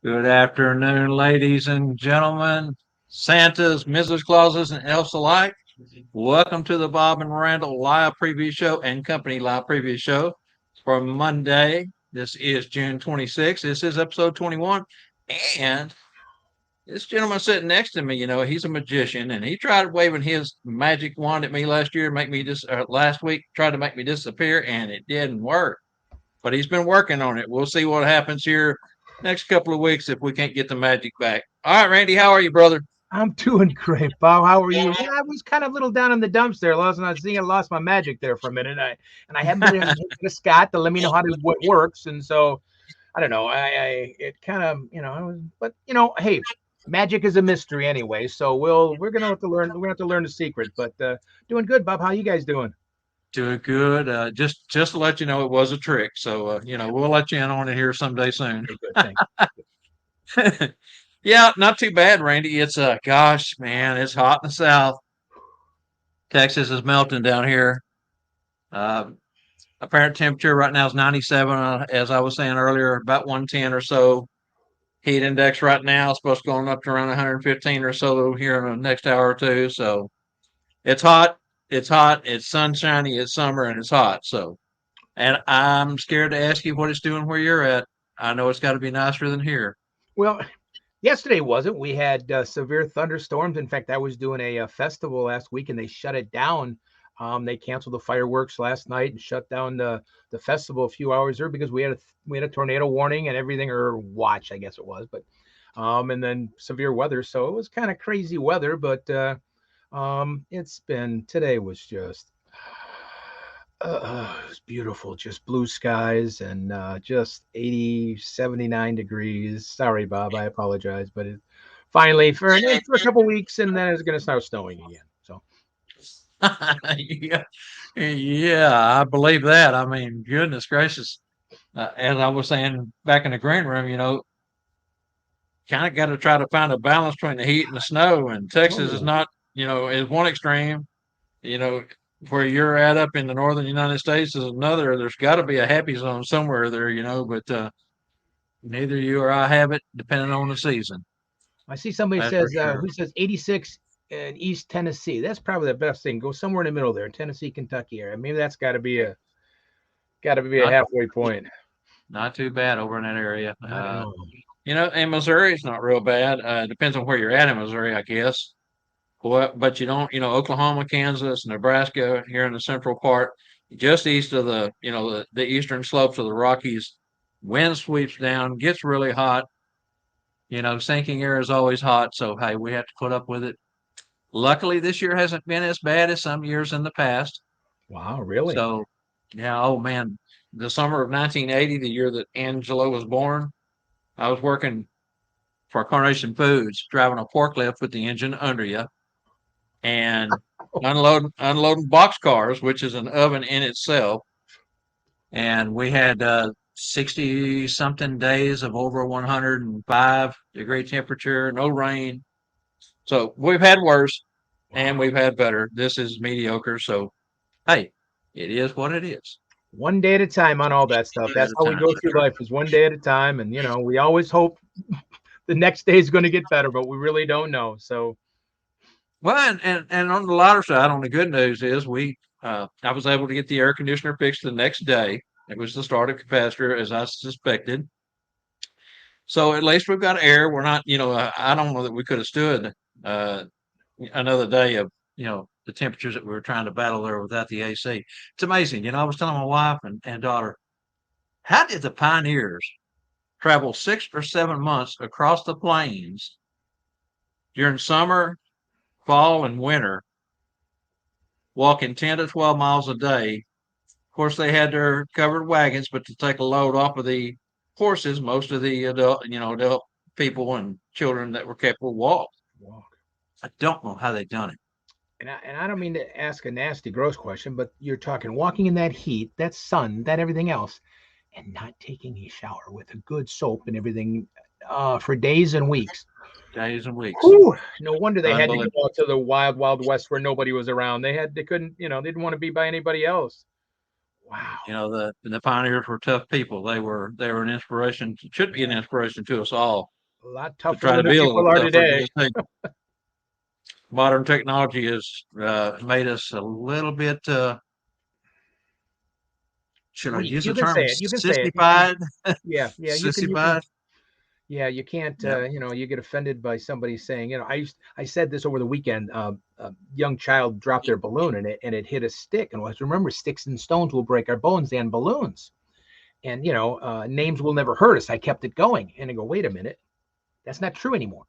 Good afternoon, ladies and gentlemen, Santas, Mrs. Clauses, and elves alike. Welcome to the Bob and Randall live preview show and company live preview show for Monday. This is June 26th. This is episode 21. And this gentleman sitting next to me, he's a magician and he tried waving his magic wand at me last year, last week, tried to make me disappear, and it didn't work. But he's been working on it. We'll see what happens here next couple of weeks if we can't get the magic back. All right, Randy, how are you, brother? I'm doing great, Bob. How are you? Yeah, I was kind of a little down in the dumps there. I lost my magic there for a minute. I haven't been able to get to Scott to let me know what works. And so I don't know. It kind of but hey, magic is a mystery anyway. So we're gonna have to learn. We're gonna have to learn the secret. But doing good, Bob. How you guys doing? Doing good. Just to let you know, it was a trick. So we'll let you in on it here someday soon. Okay, good. Thanks. Yeah, not too bad, Randy. It's gosh, man, it's hot in the south. Texas is melting down here. Uh, Apparent temperature right now is 97. As I was saying earlier, about 110 or so. Heat index right now is supposed to go on up to around 115 or so here in the next hour or two. So it's hot. It's hot. It's sunshiny. It's summer and it's hot. So, and I'm scared to ask you what it's doing where you're at. I know it's got to be nicer than here. Well, yesterday wasn't. We had severe thunderstorms. In fact, I was doing a festival last week, and they shut it down. They canceled the fireworks last night and shut down the festival a few hours there because we had a tornado warning and everything, or watch, I guess it was, but and then severe weather. So it was kind of crazy weather, but it's been today was just it was beautiful, just blue skies and just 80, 79 degrees. Sorry, Bob, I apologize, but it finally for a couple weeks, and then it's going to start snowing again. So Yeah, yeah, I believe that. I mean, goodness gracious. As I was saying back in the green room, kind of got to try to find a balance between the heat and the snow. And Texas is oh, not, is one extreme. You know, where you're at up in the northern United States is another. There's got to be a happy zone somewhere there, but neither you or I have it, depending on the season. I see somebody That's for says sure. who says 86 in East Tennessee. That's probably the best thing. Go somewhere in the middle there, Tennessee, Kentucky area. Maybe that's got to be a Not halfway point. not too bad over in that area. I don't know. And Missouri is not real bad. Depends on where you're at in Missouri, I guess. But you don't, Oklahoma, Kansas, Nebraska, here in the central part, just east of the eastern slopes of the Rockies, wind sweeps down, gets really hot. Sinking air is always hot. So, hey, we have to put up with it. Luckily, this year hasn't been as bad as some years in the past. Wow, really? So, yeah, oh man, the summer of 1980, the year that Angela was born, I was working for Carnation Foods, driving a forklift with the engine under you and unloading box cars, which is an oven in itself. And we had 60 something days of over 105-degree temperature, no rain. So we've had worse and Wow. we've had better. This is mediocre. So, hey, it is what it is. One day at a time on all that stuff. At That's a how we time. go through life, is one day at a time. And we always hope the next day is going to get better, but we really don't know. So Well, and on the lighter side, on the good news is I was able to get the air conditioner fixed the next day. It was the starter capacitor, as I suspected. So at least we've got air. We're not, I don't know that we could have stood uh, another day of, the temperatures that we were trying to battle there without the AC. It's amazing. I was telling my wife and daughter, how did the pioneers travel 6 or 7 months across the plains during summer, fall, and winter, walking 10 to 12 miles a day? Of course, they had their covered wagons, but to take a load off of the horses, most of the adult people and children that were capable walk. walk. I don't know how they done it. And I don't mean to ask a nasty, gross question, but you're talking walking in that heat, that sun, that everything else, and not taking a shower with a good soap and everything for days and weeks. Days and weeks. Whew, no wonder they had to Unbelievable. go out to the wild, wild west where nobody was around. They couldn't, they didn't want to be by anybody else. Wow. The pioneers were tough people. They were an inspiration. Should be an inspiration to us all A lot to tougher try to than the be a little people are tougher. today. Because I think modern technology has made us a little bit. Should I Weak. use the You can term say it. You can say it. sissified? Yeah, yeah. You can. Sissified. Yeah, you can't. Yeah. You get offended by somebody saying, I said this over the weekend. A young child dropped their balloon and it hit a stick. And let's remember, sticks and stones will break our bones and balloons. And names will never hurt us. I kept it going, and I go, wait a minute, that's not true anymore.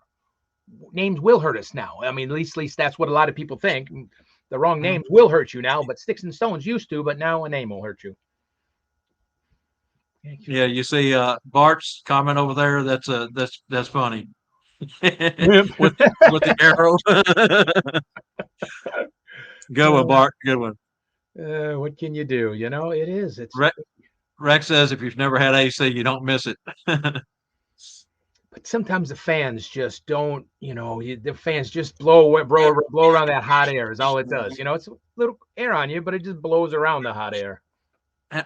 Names will hurt us now. I mean, at least that's what a lot of people think. The wrong Mhm. names will hurt you now, but sticks and stones used to, but now a name will hurt you. Yeah, you see Bart's comment over there. That's funny. with the arrow. Good one, Uh, Bart. Good one. what can you do? It is. It's Rex, Rex says if you've never had AC, you don't miss it. But sometimes the fans just don't. The fans just blow around that hot air is all it does. It's a little air on you, but it just blows around the hot air.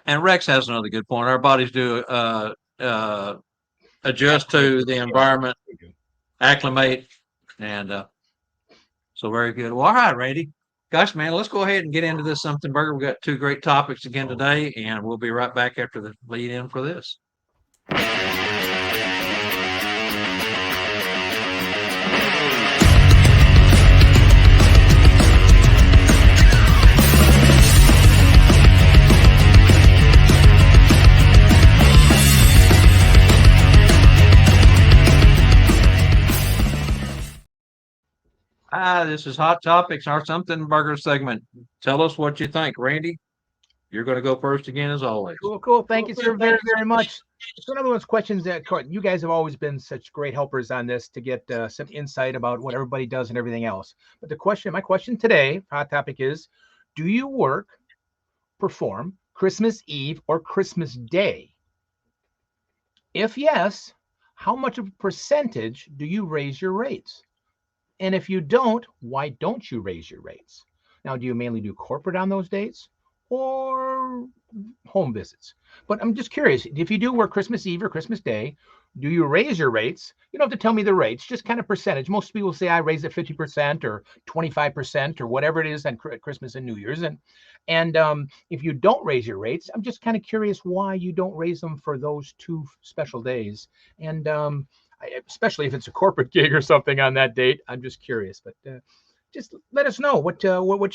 And Rex has another good point. Our bodies do uh, adjust Acclimate to to the it. Yeah. environment, acclimate, and so very good. Well, all right, Randy. Gosh, man, let's go ahead and get into this something burger. We've got two great topics again today, and we'll be right back after the lead in for this. This is Hot Topics, our something burger segment. Tell us what you think, Randy. You're going to go first again, as always. Cool, cool. Thank you, sir, very, very much. It's one of those questions that you guys have always been such great helpers on this to get some insight about what everybody does and everything else. But my question today, hot topic is, do you perform Christmas Eve or Christmas Day? If yes, how much of a percentage do you raise your rates? And if you don't, why don't you raise your rates? Now, do you mainly do corporate on those dates or home visits? But I'm just curious, if you do work Christmas Eve or Christmas Day, do you raise your rates? You don't have to tell me the rates, just kind of percentage. Most people say I raise it 50% or 25% or whatever it is on Christmas and New Year's. And if you don't raise your rates, I'm just kind of curious why you don't raise them for those two special days. And especially if it's a corporate gig or something on that date, I'm just curious. But just let us know what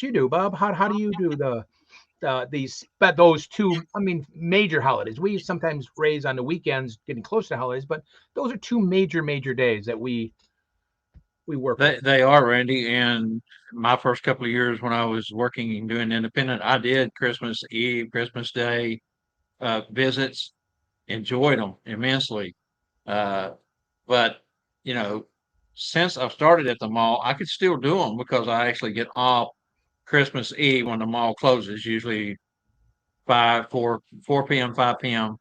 you do, Bob. How do you do those two, major holidays? We sometimes raise on the weekends getting close to holidays, but those are two major days that we work with. They are, Randy. And my first couple of years when I was working and doing independent, I did Christmas Eve, Christmas Day visits, enjoyed them immensely. Uh, but, you know, since I've started at the mall, I could still do them because I actually get off Christmas Eve when the mall closes, usually 4 p.m., 5 p.m.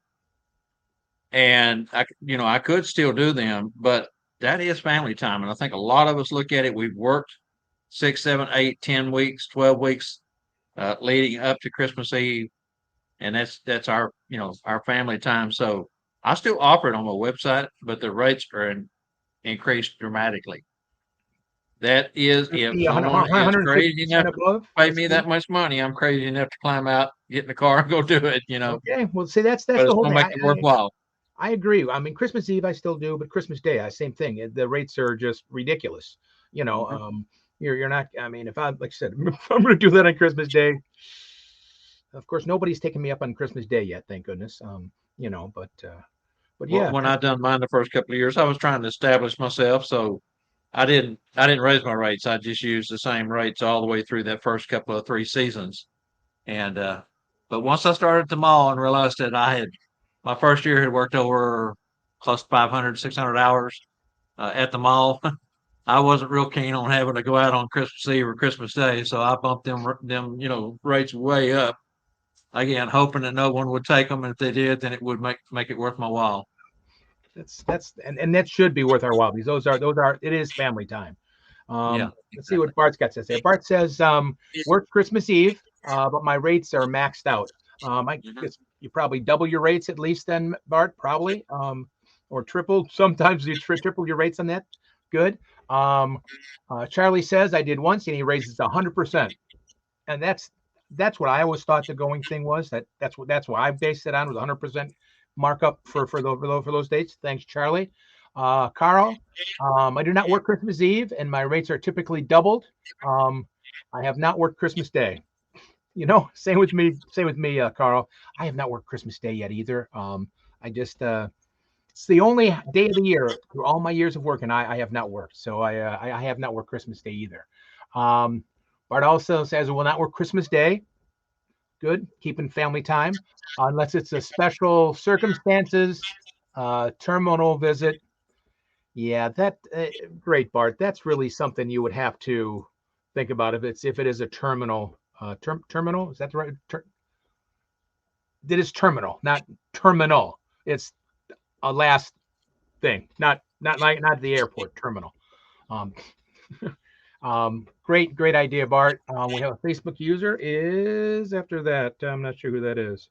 And I could still do them, but that is family time. And I think a lot of us look at it. We've worked 6, 7, 8, 10 weeks, 12 weeks leading up to Christmas Eve, and that's our family time. So I still offer it on my website, but the rates are increased dramatically. That is, if The someone is crazy 150% enough to above. pay That's me good. that much money, I'm crazy enough to climb out, get in the car, and go do it. Okay, well, see, that's But the it's whole gonna thing. make it worthwhile. I agree. Christmas Eve I still do, but Christmas Day, same thing. The rates are just ridiculous. You know, Mhm. you're not. If I, like I said, if I'm going to do that on Christmas Day. Of course, nobody's taken me up on Christmas Day yet, thank goodness. But Well, yeah, when I done mine the first couple of years, I was trying to establish myself, so I didn't raise my rates. I just used the same rates all the way through that first couple of 3 seasons. And but once I started at the mall and realized that I had my first year had worked over close to 500, 600 hours at the mall. I wasn't real keen on having to go out on Christmas Eve or Christmas Day, so I bumped them rates way up again, hoping that no one would take them. And if they did, then it would make it worth my while. and that should be worth our while because those are it is family time. Yeah, Let's see exactly. what Bart's got to say. Bart says, work Christmas Eve, but my rates are maxed out. I Mhm. guess you probably double your rates at least then, Bart, probably, or triple. Sometimes you triple your rates on that. Good. Um, Charlie says I did once, and he raises 100%, and that's what I always thought the going thing was. That's what I based it on, was 100% markup for those dates. Thanks, Charlie. Carl, I do not work Christmas Eve, and my rates are typically doubled. Um, I have not worked Christmas Day. Same with me. Same with me, Carl. I have not worked Christmas Day yet either. I just it's the only day of the year through all my years of working I have not worked. So I have not worked Christmas Day either. Um, Bart also says we will not work Christmas Day. Good, keeping family time, unless it's a special circumstances, terminal visit. Yeah, that great, Bart. That's really something you would have to think about if it is a terminal. Terminal, is that the right? It is terminal, not terminal. It's a last thing, not the airport terminal. Um, great idea, Bart. We have a Facebook user. Is after that, I'm not sure who that is.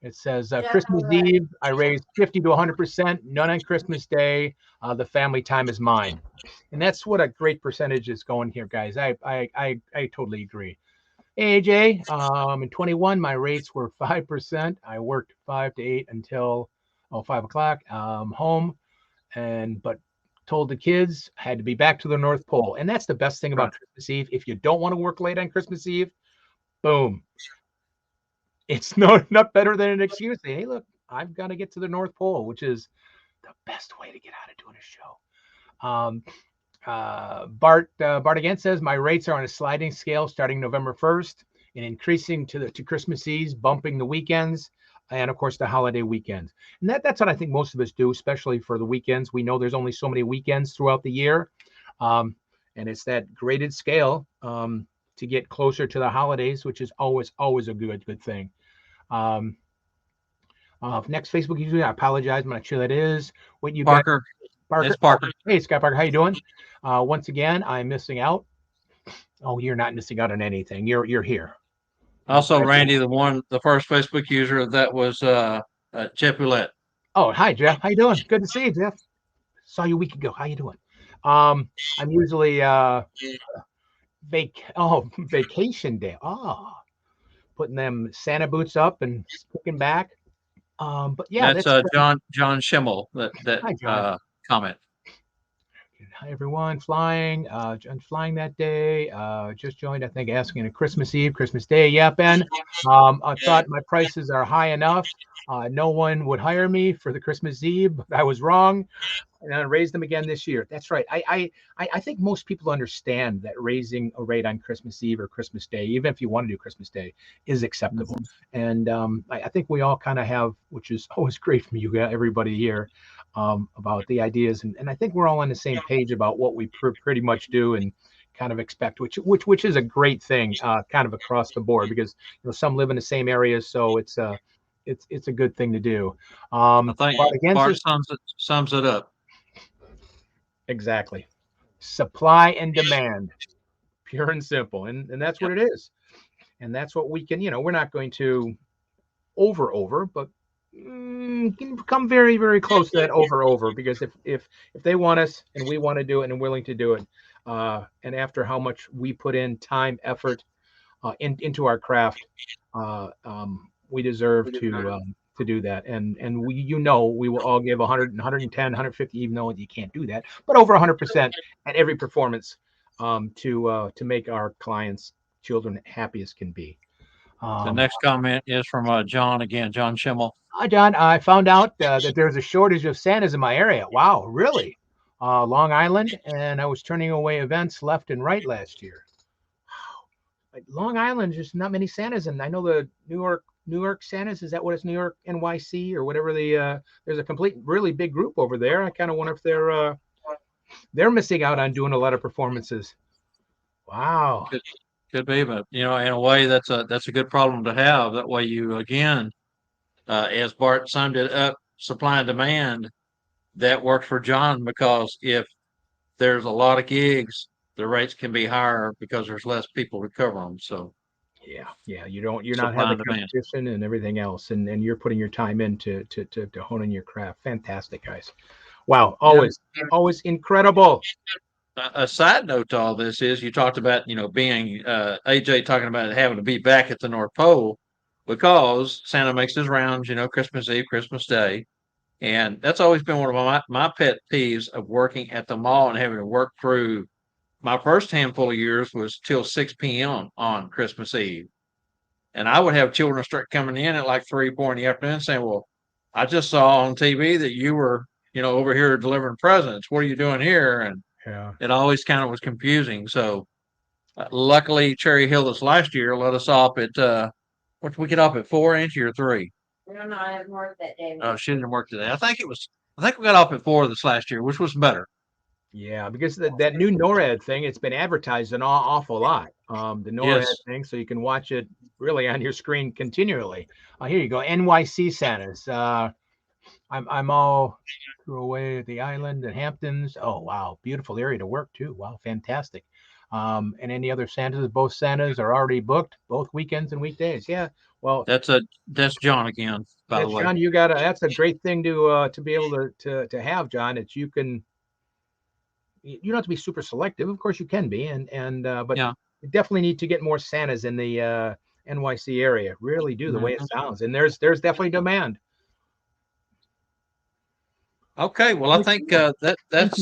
It says Christmas Eve, I raised 50 to 100%. None on Christmas Day. The family time is mine, and that's what a great percentage is going here, guys. I totally agree. AJ, in 21, my rates were 5%. I worked 5 to 8 until 5 o'clock. Home, but told the kids I had to be back to the North Pole, and that's the best thing Right. about Christmas Eve. If you don't want to work late on Christmas Eve, boom, it's not better than an excuse. Hey, look, I've got to get to the North Pole, which is the best way to get out of doing a show. Um, Bart again says my rates are on a sliding scale starting November 1st and increasing to Christmas Eve, bumping the weekends, and of course the holiday weekends. And that's what I think most of us do, especially for the weekends. We know there's only so many weekends throughout the year, um, and it's that graded scale to get closer to the holidays, which is always a good thing. Um, Next Facebook user, I apologize, I'm not sure that is what you got. Parker, it's Parker. Oh, Parker. hey, Scott Parker, how you doing? Once again, I'm missing out. Oh, you're not missing out on anything. You're here. I'm Also, glad Randy, the first Facebook user that was Chipulette. Oh, hi, Jeff. How you doing? Good to see you, Jeff. Saw you a week ago. How you doing? I'm usually vacation day. Oh, putting them Santa boots up and kicking back. But yeah, That's that's John Schimmel that hi, John. comment. Hi, everyone. Flying. John's flying that day. Just joined, I think, asking a Christmas Eve, Christmas Day. Yeah, Ben. I thought my prices are high enough. No one would hire me for the Christmas Eve, but I was wrong. And I raised them again this year. That's right. I think most people understand that raising a rate on Christmas Eve or Christmas Day, even if you want to do Christmas Day, is acceptable. Mhm. And I think we all kind of have, which is always great from you, everybody here, about the ideas. And I think we're all on the same page about what we pretty much do and kind of expect, which is a great thing, kind of across the board, because some live in the same areas, so it's a good thing to do. I think But again, Bart sums it up. exactly. Supply and demand, pure and simple. And that's what Yep. it is. And that's what we can, we're not going to over, but can come very, very close to that over, because if they want us and we want to do it and willing to do it, and after how much we put in time, effort into our craft, we deserve to do that. And we will all give 100, 110, 150, even though you can't do that, but over 100% at every performance, to make our clients' children happy as can be. The Um, next comment is from John again, John Schimmel. Hi, John. I found out that there's a shortage of Santas in my area. Wow, really? Long Island, and I was turning away events left and right last year. Like Long Island, there's not many Santas, and I know the New York Santas. Is that what it's New York NYC or whatever there's a complete really big group over there. I kind of wonder if they're missing out on doing a lot of performances. Wow. Could could be, but in a way, that's a good problem to have. That way, you again, as Bart summed it up, supply and demand. That works for John because if there's a lot of gigs, the rates can be higher because there's less people to cover them. So Yeah. You're not having supply the and demand. competition and everything else, and you're putting your time in to honing your craft. Fantastic, guys. Wow, Yeah. always incredible. A side note to all this is you talked about, being AJ talking about having to be back at the North Pole because Santa makes his rounds, Christmas Eve, Christmas Day. And that's always been one of my pet peeves of working at the mall and having to work through my first handful of years was till 6 p.m. on Christmas Eve. And I would have children start coming in at like 3, 4 in the afternoon saying, well, I just saw on TV that you were, over here delivering presents. What are you doing here? And Yeah. it always kind of was confusing. So luckily, Cherry Hill this last year let us off at, what did we get off at 4 inch or 3? I don't know. I haven't worked that day. Oh, she didn't work today. I think we got off at 4 this last year, which was better. Yeah, because that new NORAD thing, it's been advertised an awful lot. The NORAD Yes, thing, so you can watch it really on your screen continually. Here you go, NYC Santas. I'm all through away at the island and Hamptons. Oh wow, beautiful area to work too. Wow, fantastic. And any other Santas? Both Santas are already booked, both weekends and weekdays. Yeah. Well, that's John again, by yeah, the way. John, that's a great thing to be able to have, John. It's you don't have to be super selective. Of course, you can be, but Yeah. you definitely need to get more Santas in the NYC area. Really do the way it Mhm. sounds, and there's definitely demand. Okay, well, I think Thank you, Mike. that Thank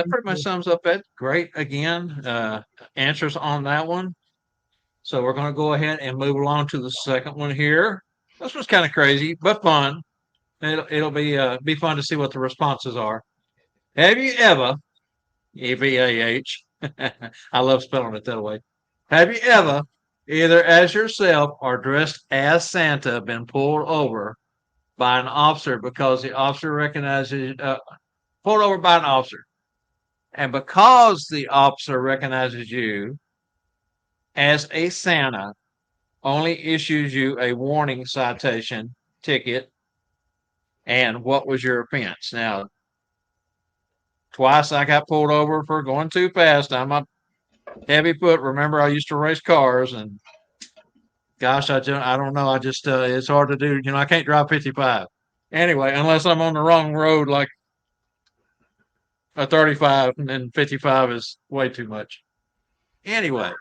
pretty much you. sums up it. Great again, answers on that one. So we're going to go ahead and move along to the second one here. This was kind of crazy, but fun. It'll be fun to see what the responses are. Have you ever, EVAH, I love spelling it that way. Have you ever, either as yourself or dressed as Santa, been pulled over by an officer because the officer recognizes pulled over by an officer, and because the officer recognizes you as a Santa, only issues you a warning citation ticket? And what was your offense? Now, twice I got pulled over for going too fast. I'm a heavy foot. Remember, I used to race cars, and gosh, I don't know. I just it's hard to do. I can't drive 55 anyway, unless I'm on the wrong road, like a 35, and then 55 is way too much. Anyway,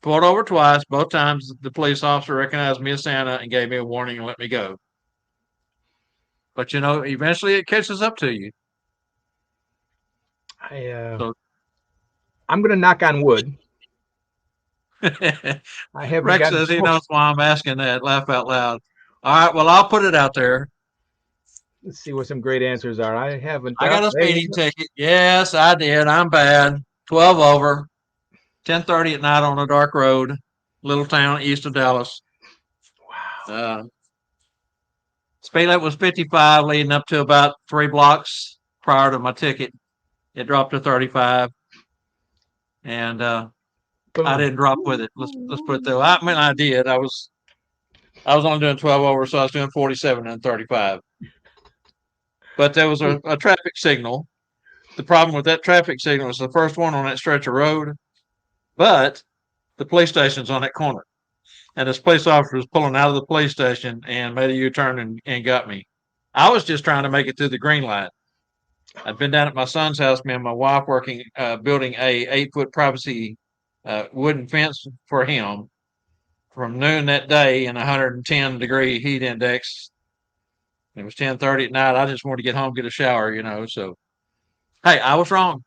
pulled over twice. Both times, the police officer recognized me as Santa and gave me a warning and let me go. But eventually it catches up to you. I uh, So I'm gonna knock on wood. I haven't Rex gotten says he pulled. knows why I'm asking that. Laugh out loud. All right, well, I'll put it out there. Let's see what some great answers are. I haven't. I got a There you speeding go. ticket. Yes, I did. I'm bad. 12 over, 10:30 at night on a dark road, little town east of Dallas. Wow. Uh, Speed limit was 55, leading up to about 3 blocks prior to my ticket. It dropped to 35, and I Boom. didn't drop with it. Let's put it that way. I mean, I did. I was only doing 12 over, so I was doing 47 and 35. But there was a traffic signal. The problem with that traffic signal was the first one on that stretch of road, but the police station's on that corner. And this police officer was pulling out of the police station and made a U-turn and got me. I was just trying to make it through the green light. I'd been down at my son's house, me and my wife working, building a 8 foot privacy wooden fence for him from noon that day in 110-degree heat index. It was 10:30 at night. I just wanted to get home, get a shower. So, hey, I was wrong.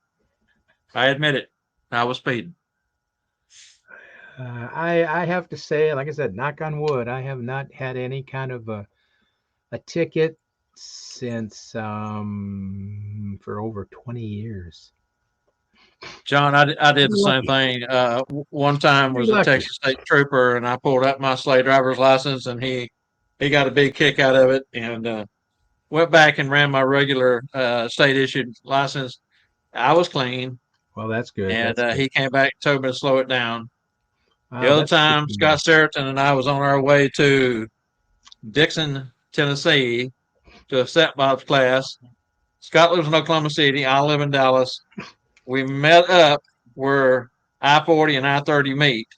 I admit it. I was speeding. I have to say, like I said, knock on wood, I have not had any kind of a ticket since for over 20 years. John, I did the Pretty same lucky. thing. One time Pretty was a lucky. Texas State Trooper, and I pulled out my sleigh driver's license, and he got a big kick out of it, and went back and ran my regular state issued license. I was clean, Well, that's good. and That's good. he came back and told me to slow it down. The Wow, other that's good time, to know. Scott Seriton and I was on our way to Dixon, Tennessee, to a Set Bob's class. Scott lives in Oklahoma City. I live in Dallas. We met up where I-40 and I-30 meet,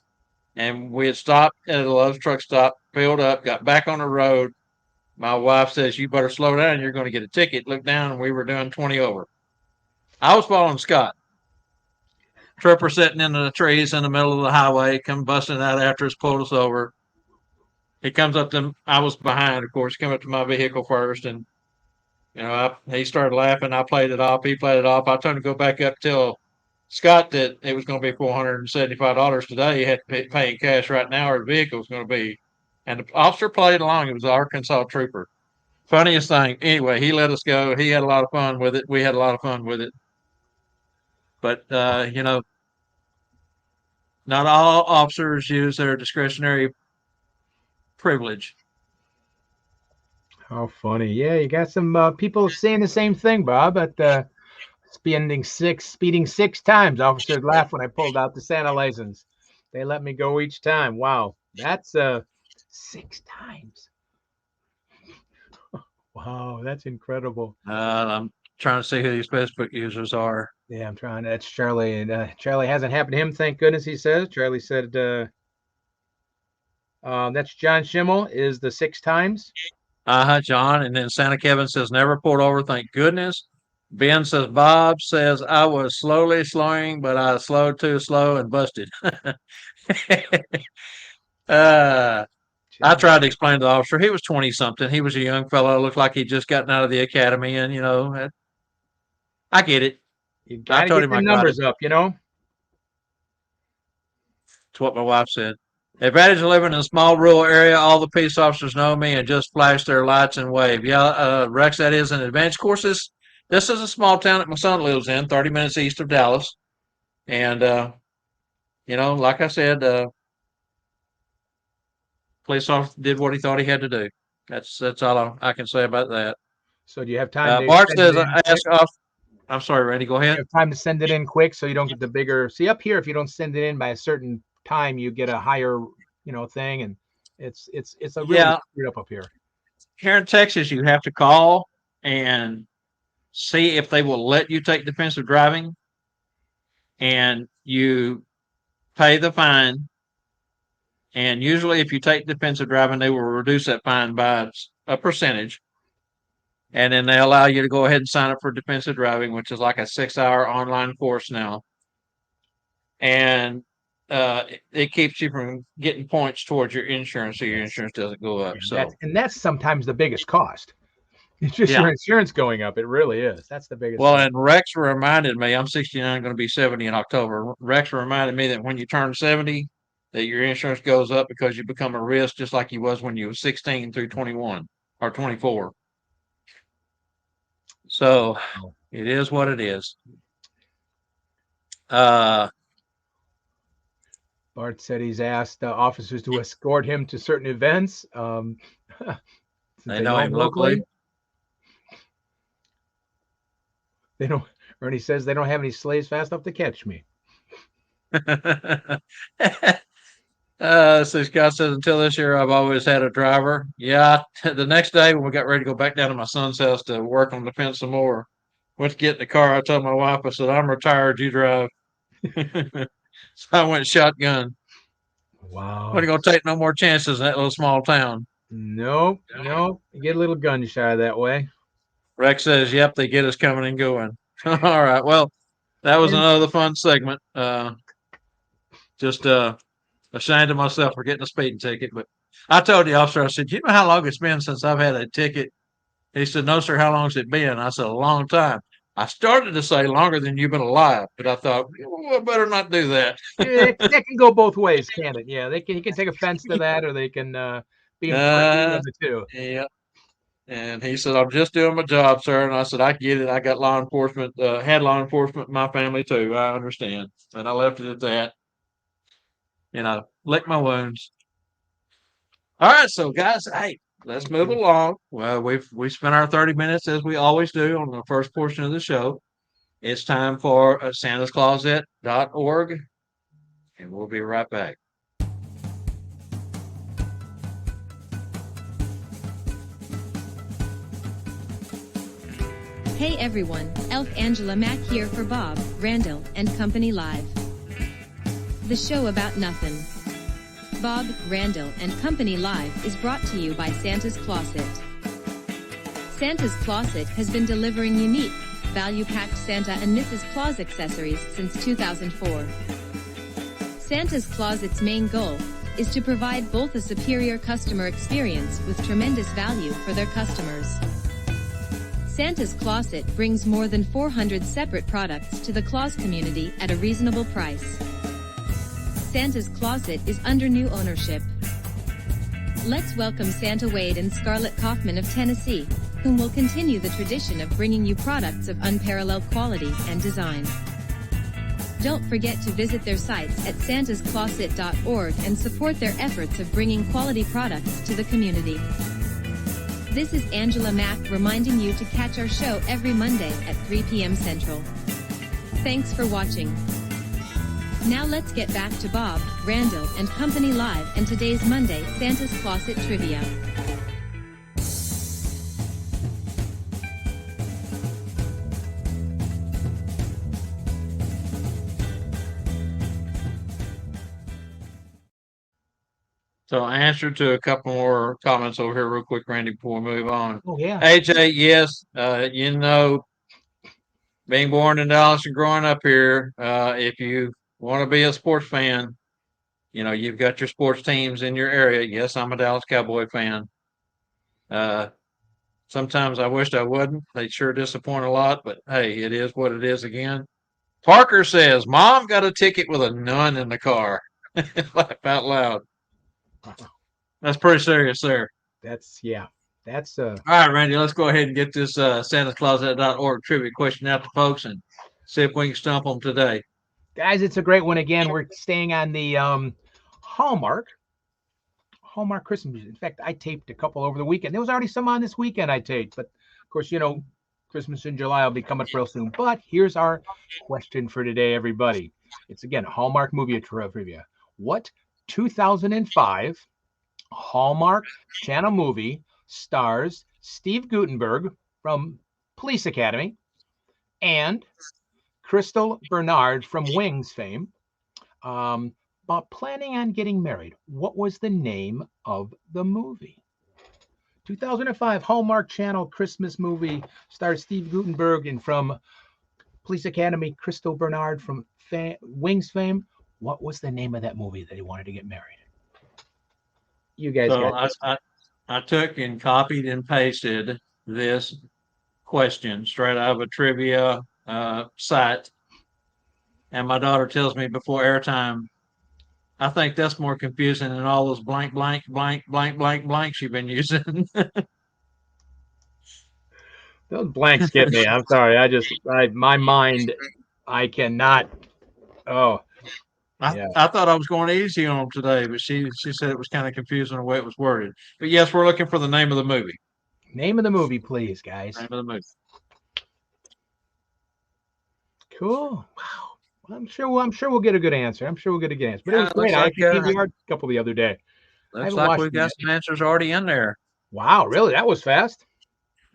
And we had stopped at a Love's truck stop, filled up, got back on the road. My wife says, "You better slow down. You're going to get a ticket." Look down, and we were doing 20 over. I was following Scott. Trooper sitting in the trees in the middle of the highway, come busting out after us, pulled us over. He comes up to, I was behind, of course, come up to my vehicle first, and he started laughing. I played it off. He played it off. I told him to go back up, tell Scott that it was going to be $475 today. He had to pay in cash right now, or the vehicle was going to be. And the officer played along. It was an Arkansas trooper. Funniest thing. Anyway, he let us go. He had a lot of fun with it. We had a lot of fun with it. But not all officers use their discretionary privilege. How funny. Yeah, you got some people saying the same thing, Bob, at speeding 6 times. Officers laughed when I pulled out the Santa license. They let me go each time. Wow. That's 6 times. Wow, that's incredible. I'm trying to see who these Facebook users are. Yeah, I'm trying. That's Charlie. And Charlie hasn't happened to him, thank goodness, he says. Charlie said that's John Schimmel is the 6 times. John. And then Santa Kevin says, never pulled over, thank goodness. Ben says, Bob says, I was slowly slowing, but I slowed too slow and busted. I tried to explain to the officer. He was 20 something. He was a young fellow, looked like he'd just gotten out of the academy. And, I get it. You got to get the numbers up, It's what my wife said. The advantage of living in a small rural area, all the police officers know me and just flash their lights and wave. Yeah, Rex, that is an advantage. Of course, this is a small town that my son lives in, 30 minutes east of Dallas. And, like I said, police officer did what he thought he had to do. That's all I can say about that. So do you have time? Bart says, I'm sorry, Randy, go ahead. You have time to send it in quick so you don't get the bigger. See, up here, if you don't send it in by a certain time, you get a higher, thing, and it's a really screwed up here. Here in Texas, you have to call and see if they will let you take defensive driving, and you pay the fine. And usually, if you take defensive driving, they will reduce that fine by a percentage. And then they allow you to go ahead and sign up for defensive driving, which is like a 6-hour online course now. And it keeps you from getting points towards your insurance, so your insurance doesn't go up. That's sometimes the biggest cost. It's just your insurance going up. It really is. That's the biggest. Well, and Rex reminded me, I'm 69, going to be 70 in October. Rex reminded me that when you turn 70, that your insurance goes up because you become a risk, just like you was when you were 16 through 21 or 24. So it is what it is. Bart said he's asked officers to escort him to certain events. They know him locally. They don't. Ernie says they don't have any sleighs fast enough to catch me. So Scott says, until this year, I've always had a driver. Yeah. The next day when we got ready to go back down to my son's house to work on the fence some more, went to get in the car. I told my wife, I said, I'm retired. You drive. So I went shotgun. Wow. Wasn't going to take no more chances in that little small town. Nope. You get a little gun shy that way. Rex says, yep, they get us coming and going. All right. Well, that was another fun segment. Just ashamed of myself for getting a speeding ticket. But I told the officer, I said, you know how long it's been since I've had a ticket? He said, no, sir. How long's it been? I said, a long time. I started to say longer than you've been alive, but I thought, well, I better not do that. It can go both ways, can it? Yeah, he can take offense to that, or they can be in the two. Yeah. And he said, I'm just doing my job, sir. And I said, I get it. I got law enforcement, had law enforcement in my family too. I understand. And I left it at that. Lick my wounds. All right. So guys, hey, let's move along. Well, we spent our 30 minutes as we always do on the first portion of the show. It's time for santascloset.org, and we'll be right back. Hey everyone, Elf Angela Mack here for Bob, Randyl, and Company Live. The show about nothing. Bob, Randyl, and Company Live is brought to you by Santa's Closet. Santa's Closet has been delivering unique, value-packed Santa and Mrs. Claus accessories since 2004. Santa's Closet's main goal is to provide both a superior customer experience with tremendous value for their customers. Santa's Closet brings more than 400 separate products to the Claus community at a reasonable price. Santa's Closet is under new ownership. Let's welcome Santa Wade and Scarlett Kaufman of Tennessee, whom will continue the tradition of bringing you products of unparalleled quality and design. Don't forget to visit their sites at santascloset.org and support their efforts of bringing quality products to the community. This is Angela Mack reminding you to catch our show every Monday at 3 p.m. Central. Thanks for watching. Now let's get back to Bob, Randyl, and Company Live and today's Monday Santa's Closet Trivia. So answer to a couple more comments over here real quick, Randy, before we move on. Oh, yeah. AJ, yes, being born in Dallas and growing up here, if you want to be a sports fan, you've got your sports teams in your area. Yes, I'm a Dallas Cowboy fan. Sometimes I wished I wasn't. They sure disappoint a lot, but hey, it is what it is again. Parker says, Mom got a ticket with a nun in the car. Laugh out loud. That's pretty serious there. That's All right, Randy, let's go ahead and get this santascloset.org trivia question out to folks and see if we can stump them today. guys, it's a great one again. We're staying on the Hallmark Christmas music. In fact, I taped a couple over the weekend. There was already some on this weekend I taped, but of course, Christmas in July will be coming real soon. But here's our question for today, everybody. It's again Hallmark movie trivia. What 2005 Hallmark Channel movie stars Steve Guttenberg from Police Academy and Crystal Bernard from Wings fame, but planning on getting married? What was the name of the movie? 2005 Hallmark Channel Christmas movie stars Steve Guttenberg and from Police Academy, Crystal Bernard from Wings fame. What was the name of that movie that he wanted to get married? You guys got this. I took and copied and pasted this question straight out of a trivia site. And my daughter tells me before airtime, I think that's more confusing than all those blank, blank, blank, blank, blank, blanks you've been using. Those blanks get me. I'm sorry. My mind, I cannot. Oh, yeah. I thought I was going easy on them today, but she said it was kind of confusing the way it was worded. But yes, we're looking for the name of the movie. Name of the movie, please, guys. Name of the movie. Cool. Wow. I'm sure we'll get a good answer. But it was great. I like, gave you a couple the other day. Looks like we've got some answers already in there. Wow, really? That was fast.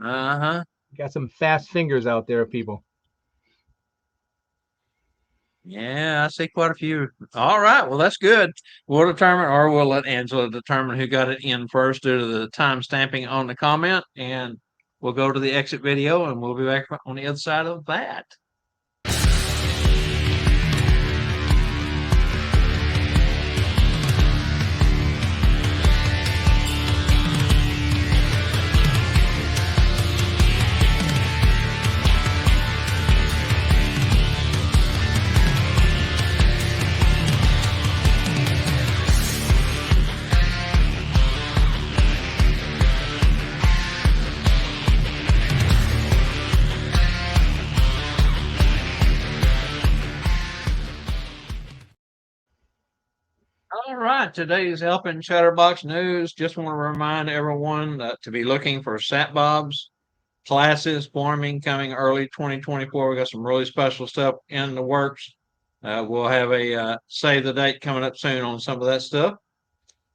Uh-huh. Got some fast fingers out there, people. Yeah, I see quite a few. All right, well, that's good. We'll let Angela determine who got it in first due to the time stamping on the comment, and we'll go to the exit video, and we'll be back on the other side of that. All right, today's Helping Chatterbox News. Just want to remind everyone to be looking for SatBob's classes forming coming early 2024. We got some really special stuff in the works. We'll have a save the date coming up soon on some of that stuff.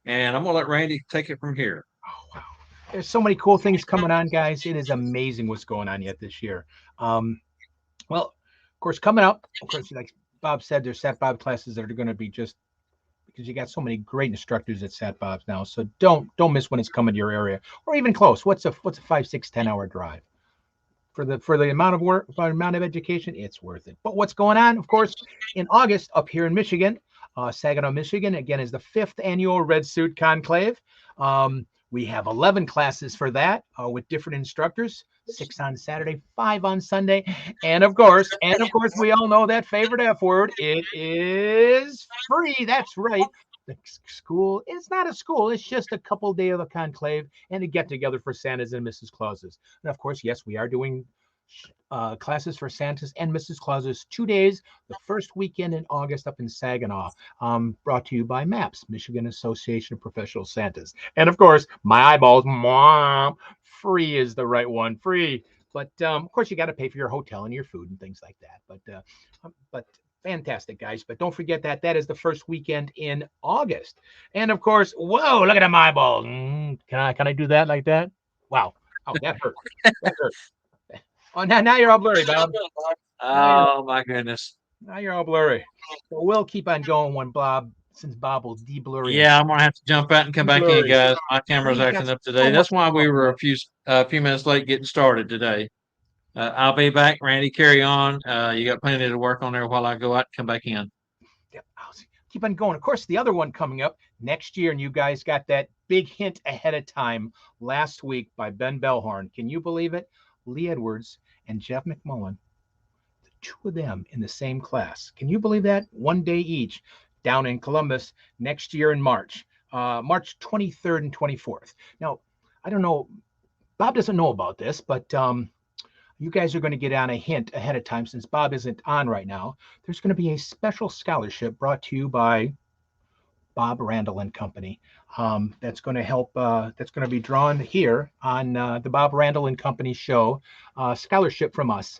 And I'm going to let Randy take it from here. Oh, wow. There's so many cool things coming on, guys. It is amazing what's going on yet this year. Well, of course, coming up, of course, like Bob said, there's SatBob classes that are going to be just because you got so many great instructors at Sat Bob's now. So don't miss when it's coming to your area or even close. What's a 5, 6, 10 hour drive? For the amount of work, for the amount of education, it's worth it. But what's going on, of course, in August up here in Michigan, Saginaw, Michigan, again, is the 5th annual Red Suit Conclave. We have 11 classes for that with different instructors, 6 on Saturday, 5 on Sunday. And of course, we all know that favorite F word. It is free. That's right. The school is not a school. It's just a couple day of a conclave and a get together for Santas and Mrs. Clauses. And of course, yes, we are doing classes for Santas and Mrs. Clauses 2 days, the first weekend in August up in Saginaw, brought to you by MAPS, Michigan Association of Professional Santas. And of course, my eyeballs, free is the right one, free. But of course, you got to pay for your hotel and your food and things like that. But fantastic, guys. But don't forget that is the first weekend in August. And of course, whoa, look at my eyeballs. Can I do that like that? Wow. Oh, that hurt. That hurt. Oh, now you're all blurry, Bob. Oh my goodness. Now you're all blurry. So we'll keep on going since Bob will de-blurry. Yeah, I'm gonna have to jump out and come back in, guys. My camera's acting up today. That's why we were a few minutes late getting started today. I'll be back, Randy. Carry on. You got plenty to work on there while I go out and come back in. Yep, I'll keep on going. Of course, the other one coming up next year, and you guys got that big hint ahead of time last week by Ben Bellhorn. Can you believe it? Lee Edwards and Jeff McMullen, the two of them in the same class. Can you believe that? 1 day each down in Columbus next year in March, March 23rd and 24th. Now, I don't know, Bob doesn't know about this, but you guys are going to get on a hint ahead of time since Bob isn't on right now. There's going to be a special scholarship brought to you by Bob Randyl and Company. That's going to help. That's going to be drawn here on the Bob Randyl and Company show. Scholarship from us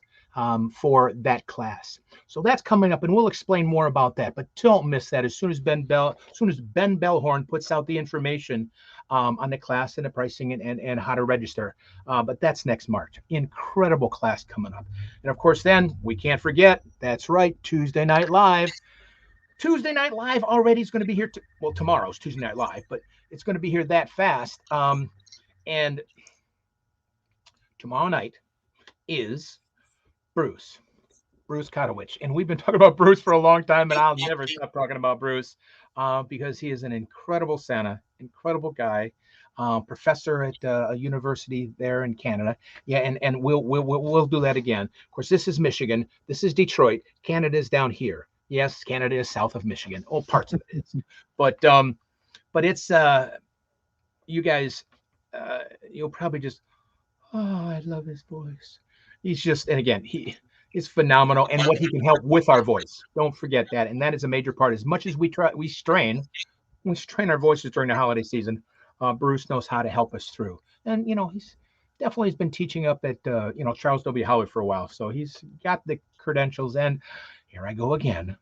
for that class. So that's coming up, and we'll explain more about that. But don't miss that. As soon as Ben Bellhorn puts out the information on the class and the pricing and how to register. But that's next March. Incredible class coming up, and of course, then we can't forget. That's right, Tuesday Night Live. Tuesday Night Live already is going to be here. Tomorrow's Tuesday Night Live, but it's going to be here that fast. And tomorrow night is Bruce Kotowich. And we've been talking about Bruce for a long time, and I'll never stop talking about Bruce because he is an incredible Santa, incredible guy, professor at a university there in Canada. Yeah, and we'll do that again. Of course, this is Michigan. This is Detroit. Canada's down here. Yes, Canada is south of Michigan. Oh, parts of it is. But it's you guys, you'll probably just, oh, I love his voice. He's just, and again, he is phenomenal, and what he can help with our voice. Don't forget that, and that is a major part. As much as we strain our voices during the holiday season. Bruce knows how to help us through, and he's definitely been teaching up at Charles W. Howard for a while, so he's got the credentials. And here I go again.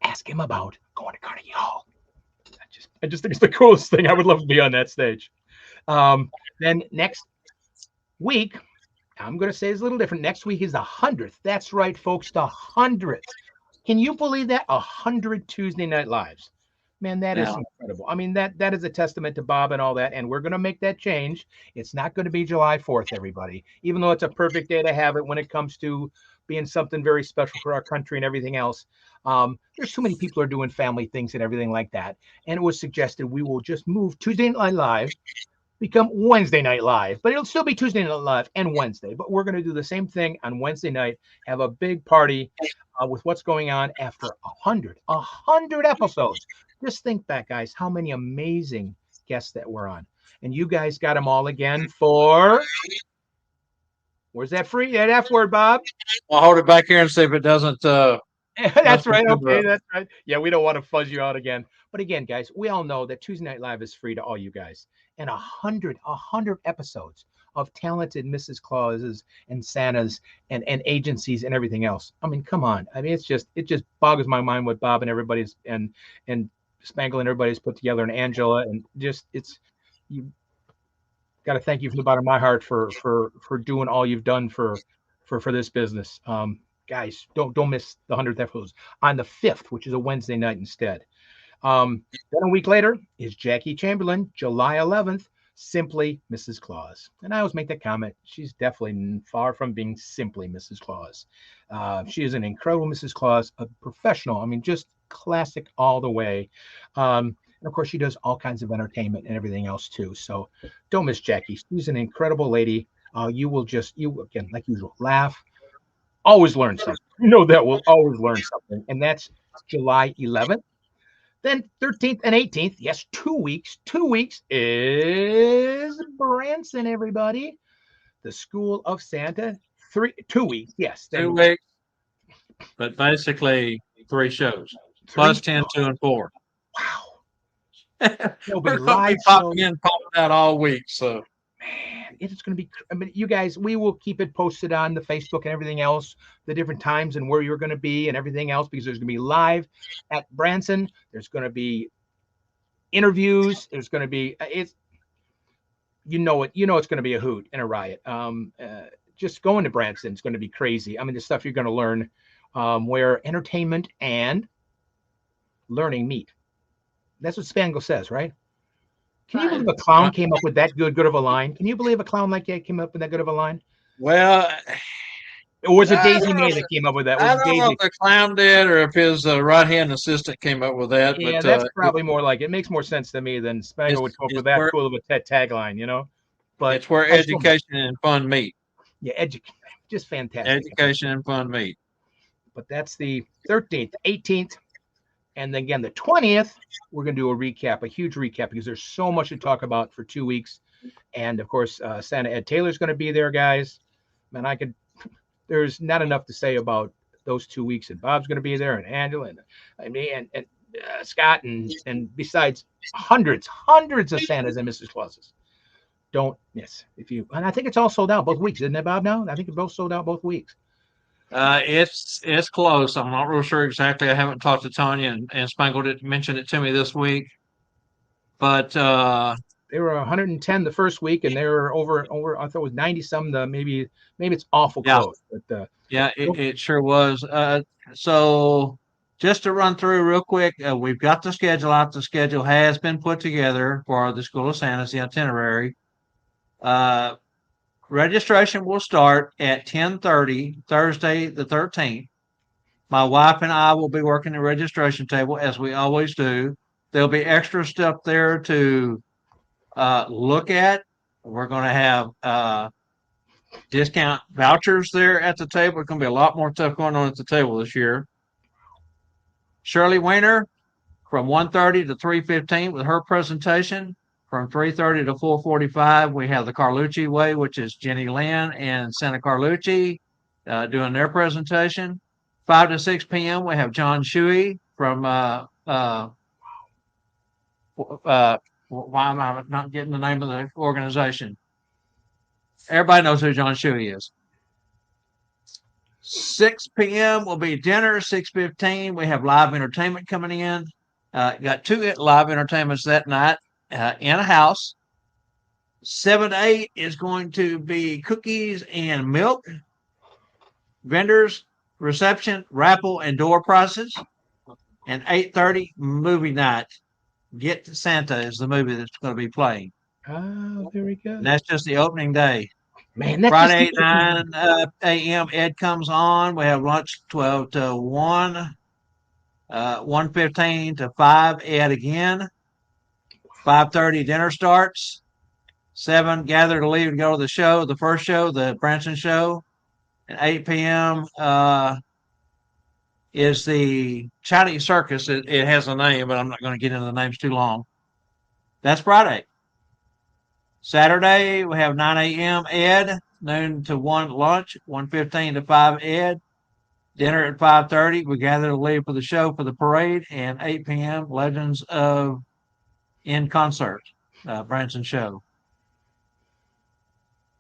Ask him about going to Carnegie Hall. I just think it's the coolest thing. I would love to be on that stage. Then next week, I'm going to say it's a little different. Next week is the 100th. That's right, folks, the 100th. Can you believe that? 100 Tuesday Night Lives. Man, that is incredible. I mean, that is a testament to Bob and all that, and we're going to make that change. It's not going to be July 4th, everybody, even though it's a perfect day to have it when it comes to being something very special for our country and everything else. There's too many people are doing family things and everything like that, and it was suggested we will just move Tuesday Night Live, become Wednesday Night Live, but it'll still be Tuesday Night Live and Wednesday, but we're going to do the same thing on Wednesday night, have a big party with what's going on after 100 episodes. Just think back, guys, how many amazing guests that we're on. And you guys got them all again for, where's that free? That F word, Bob? I'll hold it back here and see if it doesn't. That's right. Okay, that's right. Yeah, we don't want to fuzz you out again. But again, guys, we all know that Tuesday Night Live is free to all you guys. And 100 episodes of talented Mrs. Clauses and Santas and agencies and everything else. I mean, come on. I mean, it just boggles my mind what Bob and everybody's and Spangle and everybody's put together, and Angela, and just you got to thank you from the bottom of my heart for doing all you've done for this business. Guys, don't miss the 100th episodes on the 5th, which is a Wednesday night instead. Then a week later is Jackie Chamberlain, July 11th, simply Mrs. Claus. And I always make that comment. She's definitely far from being simply Mrs. Claus. She is an incredible Mrs. Claus, a professional. I mean, just classic all the way. And of course, she does all kinds of entertainment and everything else too. So don't miss Jackie. She's an incredible lady. You will again, like usual, laugh, always learn something. You know that we'll always learn something. And that's July 11th. Then 13th and 18th, yes, 2 weeks. 2 weeks is Branson, everybody. The School of Santa. 2 weeks, yes. 2 weeks, but basically 3 shows, plus 10, 2, and 4. Wow. There'll be We're going to live be popping shows. in, popping out all week. So, Man, it's going to be, I mean, you guys, we will keep it posted on the Facebook and everything else, the different times and where you're going to be and everything else, because there's going to be live at Branson. There's going to be interviews. There's going to be, it's going to be a hoot and a riot. Just going to Branson is going to be crazy. I mean, the stuff you're going to learn, where entertainment and learning meet. That's what Spangle says, right? Can you believe a clown came up with that good of a line? Can you believe a clown like that came up with that good of a line? well, Or was it Daisy May that came up with that? I don't know if the clown did or if his right-hand assistant came up with that. Yeah, but that's probably more like it. Makes more sense to me than Spangle would come up with that cool of a tagline, you know? But it's where education and fun meet. Yeah, just fantastic. Education and fun meet. But that's the 13th, 18th, and then again the 20th. We're going to do a huge recap, because there's so much to talk about for 2 weeks. And of course, Santa Ed Taylor's going to be there, guys. Man, there's not enough to say about those 2 weeks. And Bob's going to be there, and Angela, and Scott, and besides hundreds of Santas and Mrs. Clauses. Don't miss and I think it's all sold out both weeks, isn't it, Bob? Now I think it's both sold out both weeks. It's close. I'm not real sure exactly. I haven't talked to Tanya, and Spangle didn't mention it to me this week. But they were 110 the first week, and they were over. I thought it was 90 some. Maybe it's awful close. But yeah, it sure was. So just to run through real quick, we've got the schedule out. The schedule has been put together for the School of Santa's, the itinerary. Registration will start at 10:30 Thursday the 13th. My wife and I will be working the registration table as we always do. There'll be extra stuff there to look at. We're going to have discount vouchers there at the table. There's going to be a lot more stuff going on at the table this year. Shirley Weiner from 1:30 to 3:15 with her presentation. From 3:30 to 4:45, we have the Carlucci Way, which is Jenny Lynn and Santa Carlucci doing their presentation. 5 to 6 p.m., we have John Shuey from why am I not getting the name of the organization? Everybody knows who John Shuey is. 6 p.m. will be dinner. 6:15, we have live entertainment coming in. Got 2 live entertainments that night. In a house. 7 to 8 is going to be cookies and milk, vendors, reception, raffle, and door prizes. And 8:30 movie night. Get to Santa is the movie that's going to be playing. Oh, very good. And that's just the opening day. Man, that's Friday 9 a.m. Ed comes on. We have lunch 12 to 1, 1:15 to 5 Ed again. 5:30 dinner starts. 7 gather to leave and go to the show, the first show, the Branson show. And 8 p.m. Is the Chinese Circus. It has a name, but I'm not going to get into the names too long. That's Friday. Saturday, we have 9 a.m. Ed, noon to 1 lunch, 1:15 to 5 Ed. Dinner at 5:30. We gather to leave for the show for the parade. And 8 p.m. Legends of in concert, Branson show.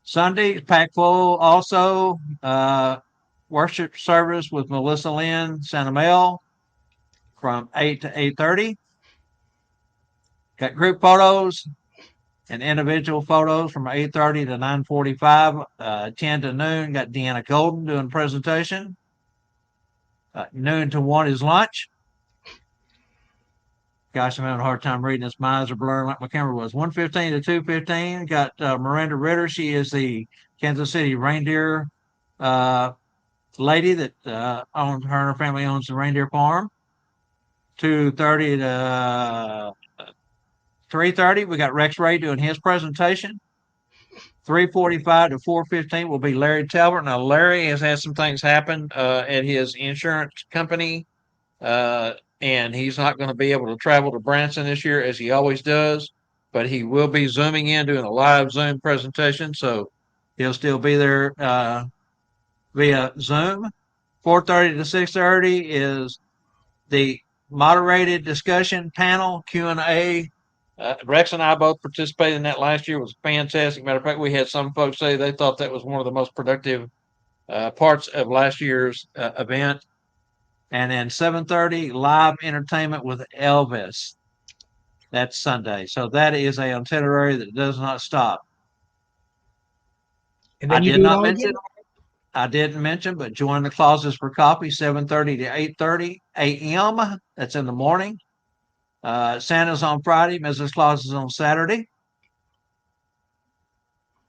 Sunday, packed full also. Worship service with Melissa Lynn, Santa Mel from 8 to 8:30. Got group photos and individual photos from 8:30 to 9:45. 10 to noon, got Deanna Golden doing a presentation. Noon to 1 is lunch. gosh, I'm having a hard time reading this. My eyes are blurring like my camera was. 115 to 215. Got Miranda Ritter. She is the Kansas City reindeer lady that owns her and her family owns the reindeer farm. 2:30 to 3:30. We got Rex Ray doing his presentation. 3:45 to 4:15 will be Larry Talbert. Now, Larry has had some things happen at his insurance company, and he's not going to be able to travel to Branson this year as he always does, but he will be Zooming in, doing a live Zoom presentation, so he'll still be there via Zoom. 4:30 to 6:30 is the moderated discussion panel Q&A. Rex and I both participated in that last year. It was fantastic. Matter of fact, we had some folks say they thought that was one of the most productive parts of last year's event. And then 7:30 live entertainment with Elvis. That's Sunday. So that is a itinerary that does not stop. And then I you did do it not all mention. again? I didn't mention, but join the clauses for coffee 7:30 to 8:30 a.m. That's in the morning. Santa's on Friday. Mrs. Claus is on Saturday.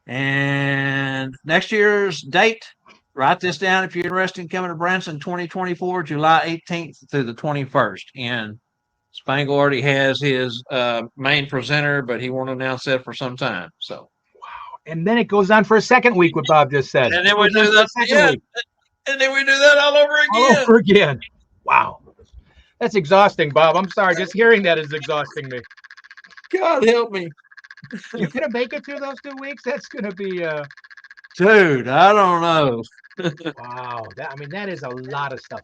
And next year's date, write this down if you're interested in coming to Branson 2024, July 18th through the 21st. And Spangle already has his main presenter, but he won't announce that for some time. So, And then it goes on for a second week, what Bob just said. and then It we goes on do for that. a second Yeah, week. and then we do that all over All again. over again. Wow. That's exhausting, Bob. I'm sorry. Just hearing that is exhausting me. God help me, You gonna make it through those 2 weeks? That's gonna be dude. I don't know. wow. That is a lot of stuff.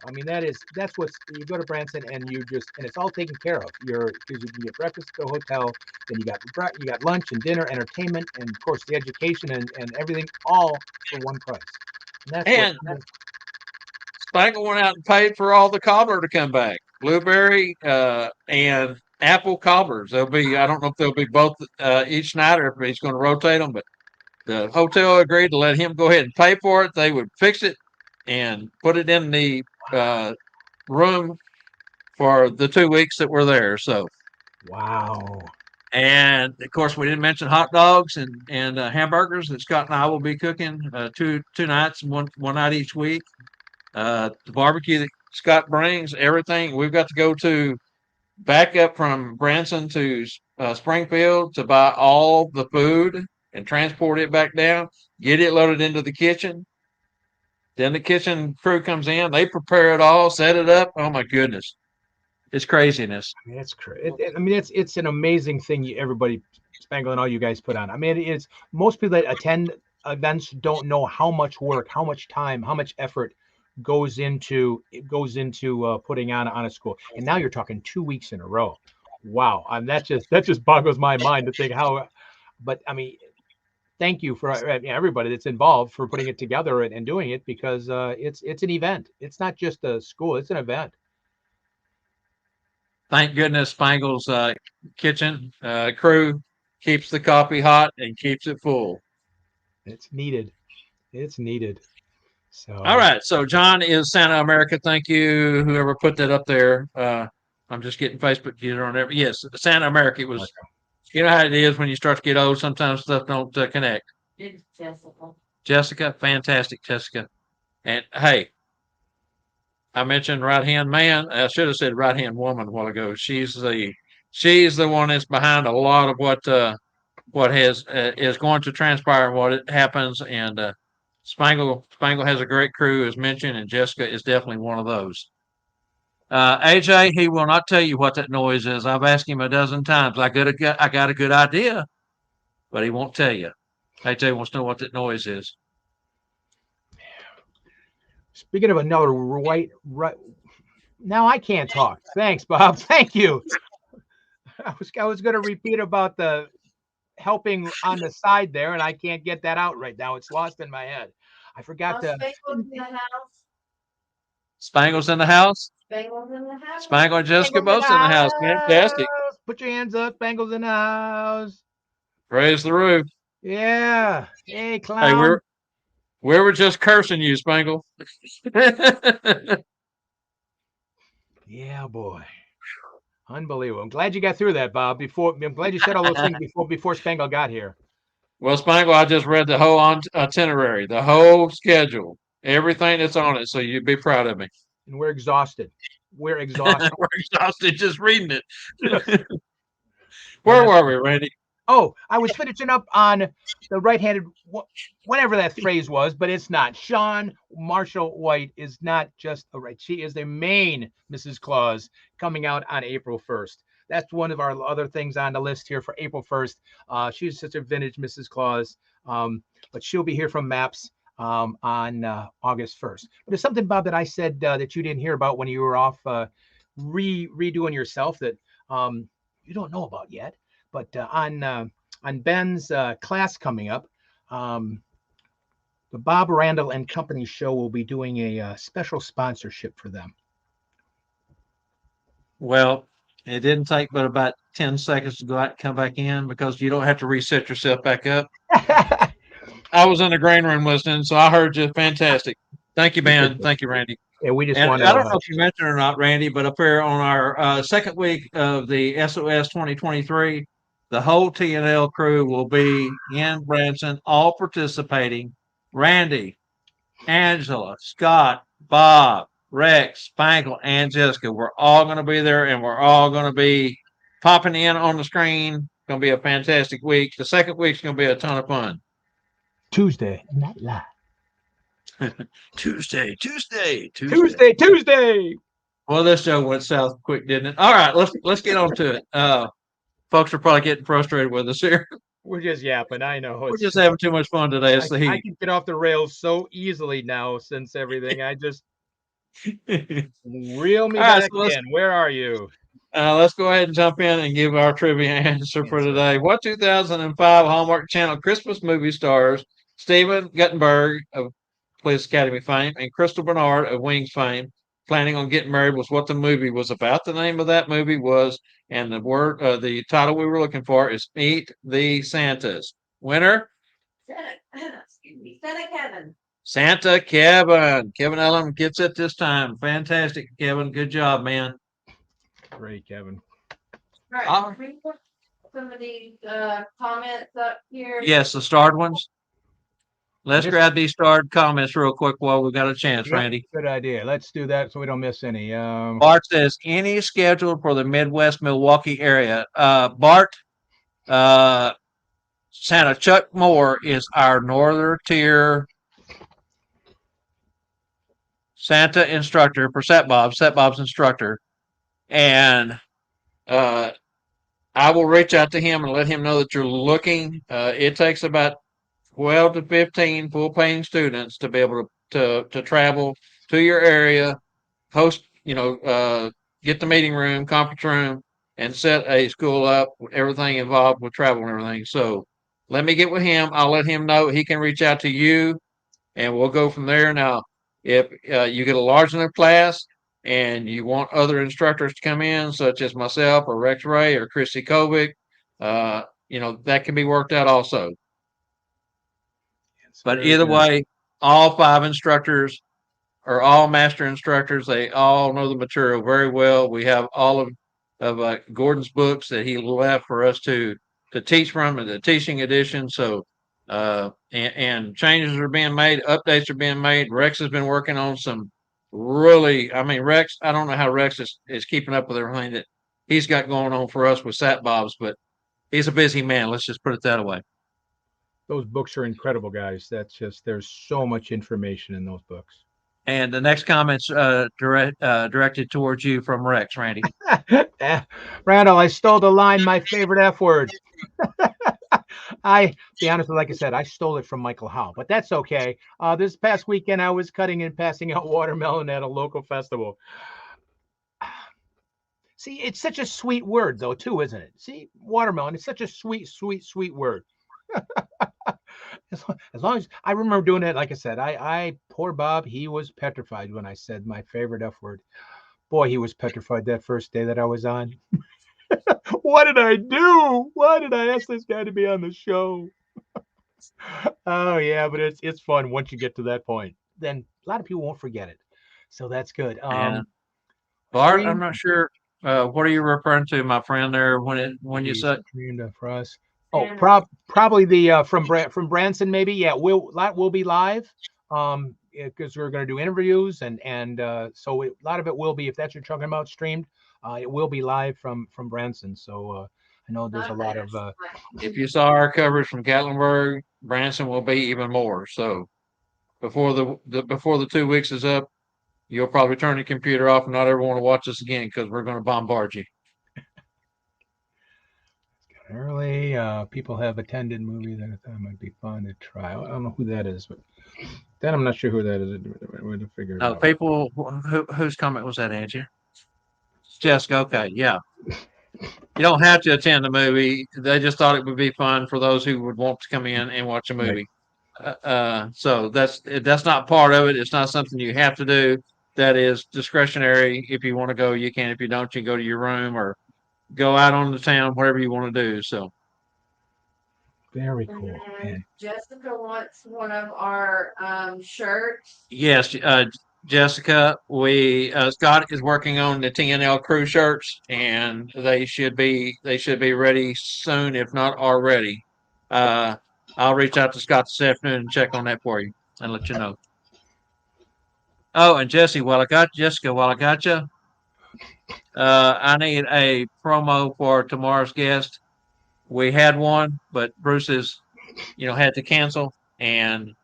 That's what's you go to Branson and and it's all taken care of. Because you can get breakfast at the hotel, then you got lunch and dinner, entertainment, and of course the education and everything all for one price. And that's And what Spangle went out and paid for all the cobbler to come back. Blueberry and apple cobblers. They'll be. I don't know if they'll be both each night or if he's going to rotate them. But the hotel agreed to let him go ahead and pay for it. They would fix it and put it in the room for the 2 weeks that we're there. So, wow. and of course, we didn't mention hot dogs and hamburgers that Scott and I will be cooking two nights, one night each week. The barbecue that Scott brings, everything. We've got to go to back up from Branson to Springfield to buy all the food and transport it back down, get it loaded into the kitchen. Then the kitchen crew comes in, they prepare it all, set it up. Oh my goodness. It's craziness. It's crazy. It's an amazing thing everybody, Spangle and all you guys put on. It's most people that attend events don't know how much work, how much time, how much effort goes into putting on a school. And now you're talking 2 weeks in a row. Wow, and that just boggles my mind to think how. But thank you for everybody that's involved for putting it together and doing it, because it's an event. It's not just a school; it's an event. Thank goodness Spangle's kitchen crew keeps the coffee hot and keeps it full. It's needed. It's needed. So All right. So John is Santa America. Thank you, whoever put that up there. I'm just getting Facebook user on there. Yes, Santa America. It was. You know how it is when you start to get old. Sometimes stuff don't connect. It's Jessica. Jessica, fantastic, Jessica. And hey, I mentioned right hand man. I should have said right hand woman a while ago. She's the one that's behind a lot of what has is going to transpire and what it happens. And Spangle has a great crew, as mentioned, and Jessica is definitely one of those. AJ, he will not tell you what that noise is. I've asked him a dozen times. I got a good idea, but he won't tell you. AJ wants to know what that noise is. Speaking of another right. Now I can't talk. Thanks, Bob. Thank you. I was going to repeat about the helping on the side there, and I can't get that out right now. It's lost in my head. I forgot to. Spangle's in the house. Spangle's in the house. Spangle's in the house. Spangle and Jessica both in the house. Fantastic. Put your hands up. Spangle's in the house. Praise the roof. Yeah. Hey, clown. Hey, we were just cursing you, Spangle. Yeah, boy. Unbelievable. I'm glad you got through that, Bob. I'm glad you said all those things before Spangle got here. Well, Spangle, I just read the whole itinerary, the whole schedule, everything that's on it. So you'd be proud of me. And we're exhausted. We're exhausted. We're exhausted just reading it. Yeah. Where were we, Randy? Oh, I was finishing up on the right-handed, whatever that phrase was, but it's not. Sean Marshall White is not just a right. She is the main Mrs. Claus coming out on April 1st. That's one of our other things on the list here for April 1st. She's such a vintage Mrs. Claus, but she'll be here from Maps on August 1st. But there's something, Bob, that I said that you didn't hear about when you were off redoing yourself that you don't know about yet. But on Ben's class coming up, the Bob Randyl and Company show will be doing a special sponsorship for them. Well, it didn't take but about 10 seconds to go out and come back in because you don't have to reset yourself back up. I was in the green room listening, so I heard you. Fantastic. Thank you, Ben. Thank you, Randy. And we just And want I don't to. know if you mentioned or not, Randy, but up here on our second week of the SOS 2023, the whole TNL crew will be in Branson, all participating. Randy, Angela, Scott, Bob, Rex, Spangle, and Jessica. We're all going to be there, and we're all going to be popping in on the screen. Going to be a fantastic week. The second week's going to be a ton of fun. Tuesday, not live. Tuesday. Well, this show went south quick, didn't it? All right, let's get on to it. Folks are probably getting frustrated with us here. We're just yapping. I know. We're just having too much fun today. It's the I heat. can get off the rails so easily now since everything. I just reel me All right, back so in. Where are you? let's go ahead and jump in and give our trivia answer for today. What 2005 Hallmark Channel Christmas movie stars Steven Guttenberg of Police Academy fame and Crystal Bernard of Wings fame planning on getting married was what the movie was about. The name of that movie was, and the title we were looking for is Meet the Santas. Winner? Santa Kevin. Santa Kevin. Kevin Ellen gets it this time. Fantastic, Kevin. Good job, man. Great, Kevin. Right. Ah. Can we put some of these comments up here? Yes, the starred ones. Let's Yes. grab these starred comments real quick while we got a chance, Yep, Randy. good idea. Let's do that so we don't miss any. Bart says, any scheduled for the Midwest Milwaukee area? Bart, Santa Chuck Moore is our northern tier Santa instructor for Set Bob's instructor. And I will reach out to him and let him know that you're looking. It takes about 12 to 15 full-paying students to be able to travel to your area, host, get the meeting room, conference room, and set a school up, everything involved with travel and everything. So let me get with him. I'll let him know. He can reach out to you, and we'll go from there. Now, if you get a large enough class and you want other instructors to come in, such as myself or Rex Ray or Christy Kovic, that can be worked out also. But either way, all 5 instructors are all master instructors. They all know the material very well. We have all of Gordon's books that he left for us to teach from in the teaching edition. So, and changes are being made, updates are being made. Rex has been working on some Rex, I don't know how Rex is keeping up with everything that he's got going on for us with Sat Bob's, but he's a busy man. Let's just put it that way. Those books are incredible, guys. There's so much information in those books. And the next comment's directed towards you from Rex, Randy. Randall, I stole the line, my favorite F word. Be honest, like I said, I stole it from Michael Howe, but that's okay. This past weekend, I was cutting and passing out watermelon at a local festival. See, it's such a sweet word, though, too, isn't it? See, watermelon, it's such a sweet, sweet, sweet word. As long as I remember doing it, like I said, I poor Bob, he was petrified when I said my favorite F word. Boy, he was petrified that first day that I was on. What did I do? Why did I ask this guy to be on the show? Oh yeah, but it's fun once you get to that point. Then a lot of people won't forget it, so that's good. Bart, I'm not sure What are you referring to, my friend? There, when you Maybe say streamed for us. Oh, And probably the from Branson, maybe. Yeah, will be live. Because we're going to do interviews and so a lot of it will be, if that's what you're talking about, streamed. It will be live from Branson. So I know there's a lot of if you saw our coverage from Gatlinburg, Branson will be even more. So before before the 2 weeks is up, you'll probably turn the computer off and not ever want to watch us again because we're going to bombard you. early. People have attended movies that I thought might be fun to try. I don't know who that is, but then I'm not sure who that is. We're to figure it No, out. people, whose comment was that, Angie? Jessica. Okay, yeah. You don't have to attend the movie. They just thought it would be fun for those who would want to come in and watch a movie. So that's not part of it. It's not something you have to do. That is discretionary. If you want to go, you can. If you don't, you go to your room or go out on the town, whatever you want to do. So Very cool. and Jessica wants one of our shirts. yes, Jessica, we Scott is working on the TNL crew shirts, and they should be ready soon, if not already. Uh, I'll reach out to Scott this afternoon and check on that for you and let you know. Oh, and Jessica, while I got you, I need a promo for tomorrow's guest. We had one, but Bruce had to cancel, and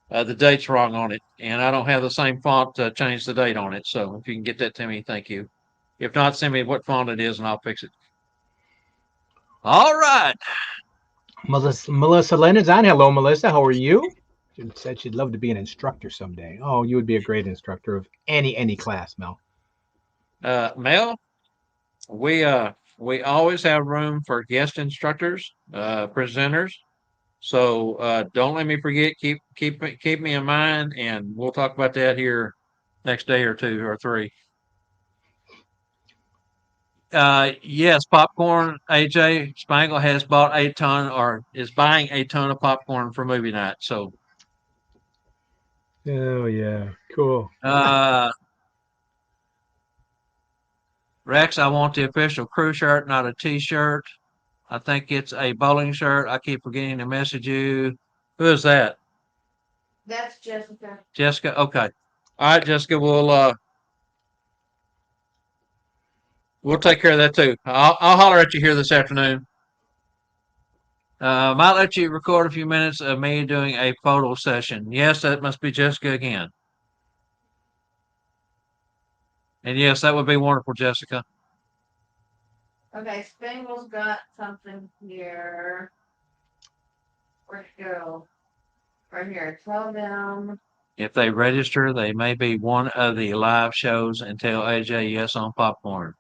the date's wrong on it, and I don't have the same font to change the date on it. So if you can get that to me, thank you. If not, send me what font it is, and I'll fix it. All right. Melissa Leonard's on. Hello, Melissa. How are you? She said she'd love to be an instructor someday. Oh, you would be a great instructor of any class, Mel. Mel, we always have room for guest instructors, presenters. So don't let me forget. Keep me in mind, and we'll talk about that here next day or two or three. Yes, popcorn. AJ Spangle has bought a ton, or is buying a ton of popcorn for movie night. So, Oh yeah, cool. Rex, I want the official crew shirt, not a T-shirt. I think it's a bowling shirt. I keep forgetting to message you. Who is that? That's Jessica. Jessica. Okay. All right, Jessica. We'll take care of that too. I'll holler at you here this afternoon. Might let you record a few minutes of me doing a photo session. Yes, that must be Jessica again. And yes, that would be wonderful, Jessica. Okay, Spangle's got something here. Where'd it go? Right here. Tell them. If they register, they may be one of the live shows and tell AJ yes on popcorn.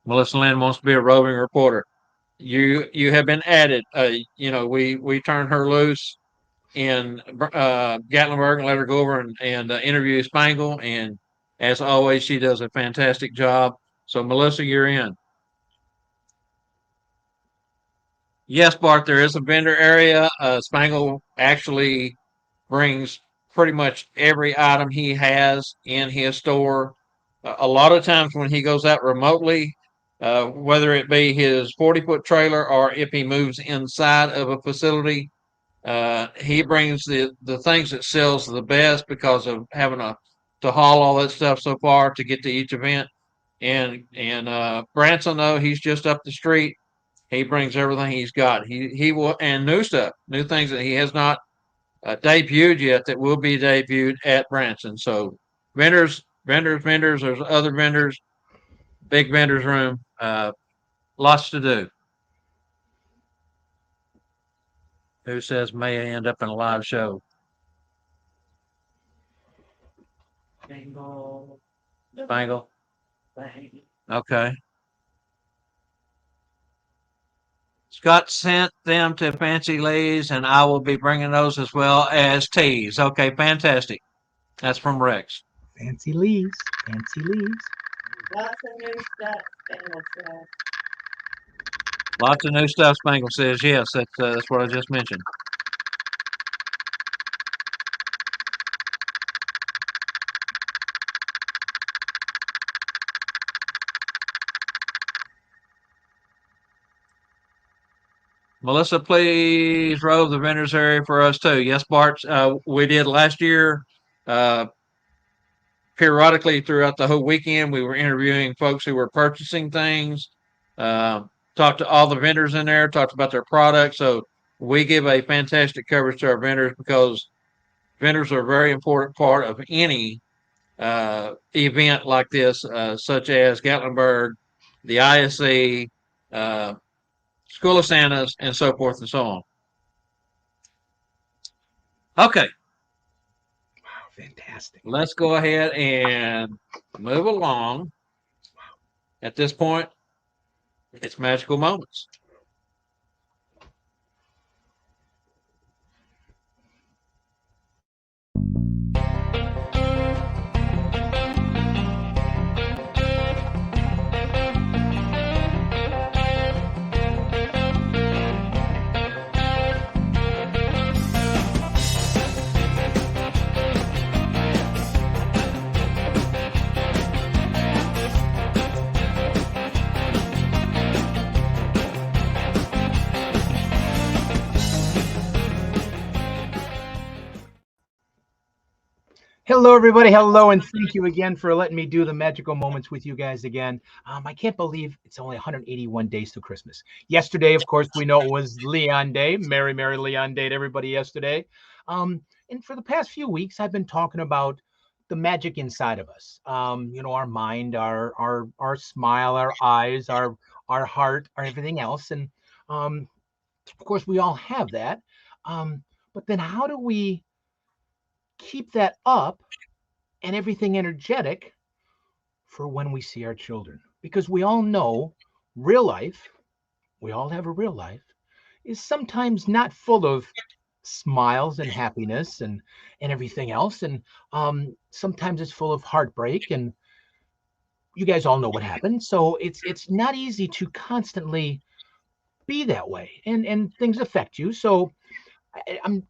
Melissa Lynn wants to be a roving reporter. You have been added. We turned her loose in Gatlinburg and let her go over and interview Spangle. And as always, she does a fantastic job. So Melissa, you're in. Yes, Bart, there is a vendor area. Spangle actually brings pretty much every item he has in his store. A lot of times when he goes out remotely, whether it be his 40-foot trailer or if he moves inside of a facility, he brings the things that sells the best because of having to haul all that stuff so far to get to each event. And Branson, though, he's just up the street. He brings everything he's got. He will, and new stuff, new things that he has not debuted yet that will be debuted at Branson. So vendors. There's other vendors. Big vendors room. Lots to do. Who says may end up in a live show? Spangle. Spangle. Okay. Scott sent them to Fancy Lee's, and I will be bringing those as well as teas. Okay, fantastic. That's from Rex. Fancy Lee's. Fancy Lee's. Lots of new stuff. Spangle said. Lots of new stuff, Spangle says. Yes, that's what I just mentioned. Melissa, please roll the vendors area for us too. Yes, Bart, we did last year. Uh, Periodically throughout the whole weekend, we were interviewing folks who were purchasing things. Uh, Talked to all the vendors in there, talked about their products. So we give a fantastic coverage to our vendors because vendors are a very important part of any event like this, such as Gatlinburg, the ISE, uh, School of Santas, and so forth and so on. Okay, Wow, fantastic. let's go ahead and move along. At this point, it's magical moments. Hello, everybody. Hello, and thank you again for letting me do the magical moments with you guys again. I can't believe it's only 181 days to Christmas. Yesterday, of course, we know it was Leon Day. Merry, Merry Leon Day to everybody yesterday. And for the past few weeks, I've been talking about the magic inside of us. Our mind, our smile, our eyes, our heart, our everything else. And of course, we all have that. But then how do we keep that up and everything energetic for when we see our children? Because we all know real life, we all have a real life, is sometimes not full of smiles and happiness and everything else. And sometimes it's full of heartbreak, and you guys all know what happened. So it's not easy to constantly be that way, and things affect you. So I'm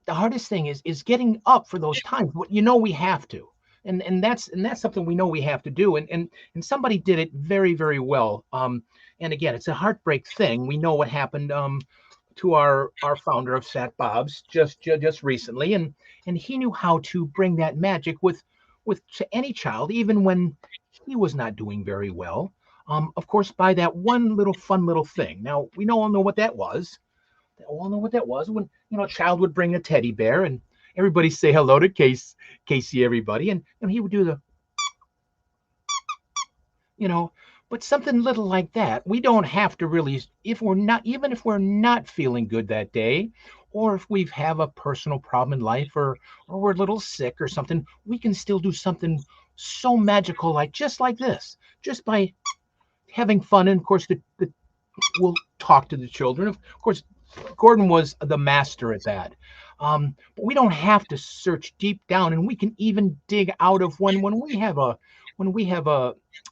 the hardest thing is getting up for those times. What we have to, and that's something we know we have to do. And somebody did it very, very well. And again, it's a heartbreak thing. We know what happened to our founder of Sat Bob's just recently, and he knew how to bring that magic with to any child, even when he was not doing very well. Of course, by that one little fun little thing. Now we all know what that was. They all know what that was when a child would bring a teddy bear and everybody say hello to Casey, everybody, and he would do the but something little like that. We don't have to really, if we're not feeling good that day, or if we have a personal problem in life, or we're a little sick or something, we can still do something so magical, like just like this, just by having fun. And of course, we'll talk to the children. Of course, Gordon was the master at that. But we don't have to search deep down, and we can even dig out of when we have a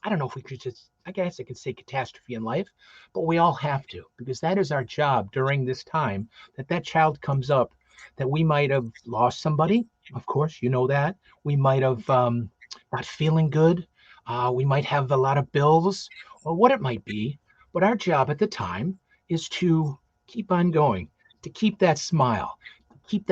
I don't know if we could just, I guess I could say catastrophe in life, but we all have to, because that is our job during this time, that child comes up, that we might have lost somebody. Of course, you know that. We might have not feeling good. We might have a lot of bills or what it might be. But our job at the time is to keep on going, to keep that smile, keep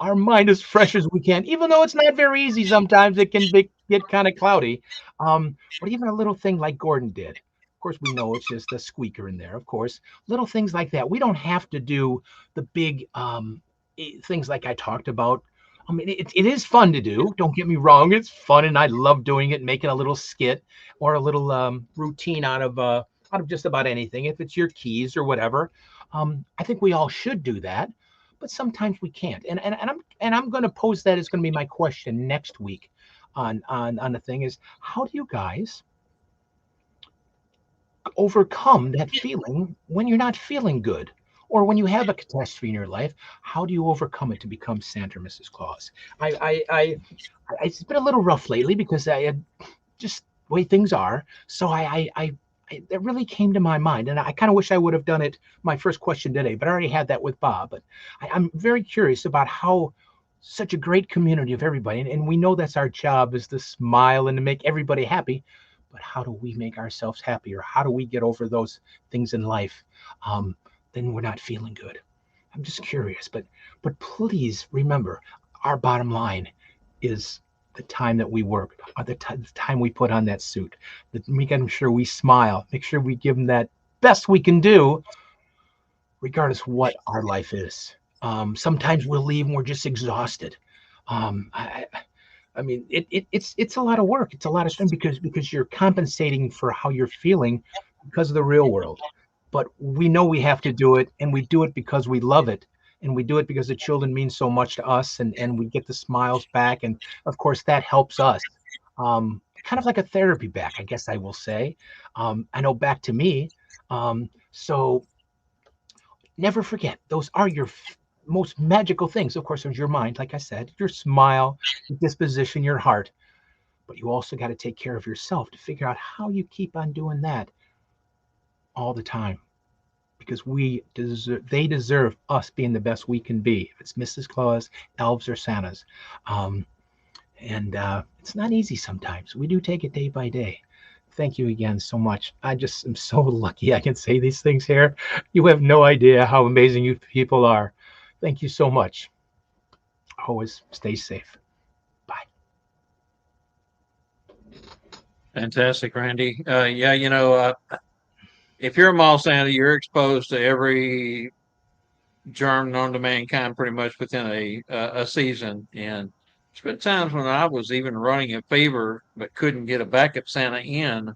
our mind as fresh as we can, even though it's not very easy. Sometimes it can get kind of cloudy. But even a little thing like Gordon did, of course, we know it's just a squeaker in there. Of course, little things like that. We don't have to do the big things like I talked about. I mean, it is fun to do. Don't get me wrong. It's fun, and I love doing it, making a little skit or a little routine out of just about anything, if it's your keys or whatever. I think we all should do that, but sometimes we can't. And I'm going to pose that as going to be my question next week on the thing is, how do you guys overcome that feeling when you're not feeling good, or when you have a catastrophe in your life? How do you overcome it to become Santa or Mrs. Claus? It's been a little rough lately because I had just the way things are. So that really came to my mind, and I kind of wish I would have done it my first question today, but I already had that with Bob. But I'm very curious about how such a great community of everybody, and we know that's our job, is to smile and to make everybody happy. But how do we make ourselves happier? How do we get over those things in life then we're not feeling good. I'm just curious, but please remember, our bottom line is the time that we work, or the time we put on that suit. That we got to make sure we smile, make sure we give them that best we can do, regardless what our life is. Sometimes we'll leave and we're just exhausted. Um, I, I mean, it's a lot of work. It's a lot of strain because you're compensating for how you're feeling because of the real world. But we know we have to do it, and we do it because we love it, and we do it because the children mean so much to us, and we get the smiles back, and of course that helps us. Kind of like a therapy back, I guess I will say. I know back to me. So never forget, those are your most magical things. Of course, there's your mind, like I said, your smile, your disposition, your heart. But you also got to take care of yourself to figure out how you keep on doing that all the time. Because they deserve us being the best we can be. If it's Mrs. Claus, elves, or Santas, um, and it's not easy sometimes. We do take it day by day. Thank you again so much. I just am so lucky I can say these things here. You have no idea how amazing you people are. Thank you so much. Always stay safe. Bye. Fantastic, Randy. Yeah, if you're a mall Santa, you're exposed to every germ known to mankind pretty much within a season. And there's been times when I was even running a fever but couldn't get a backup Santa in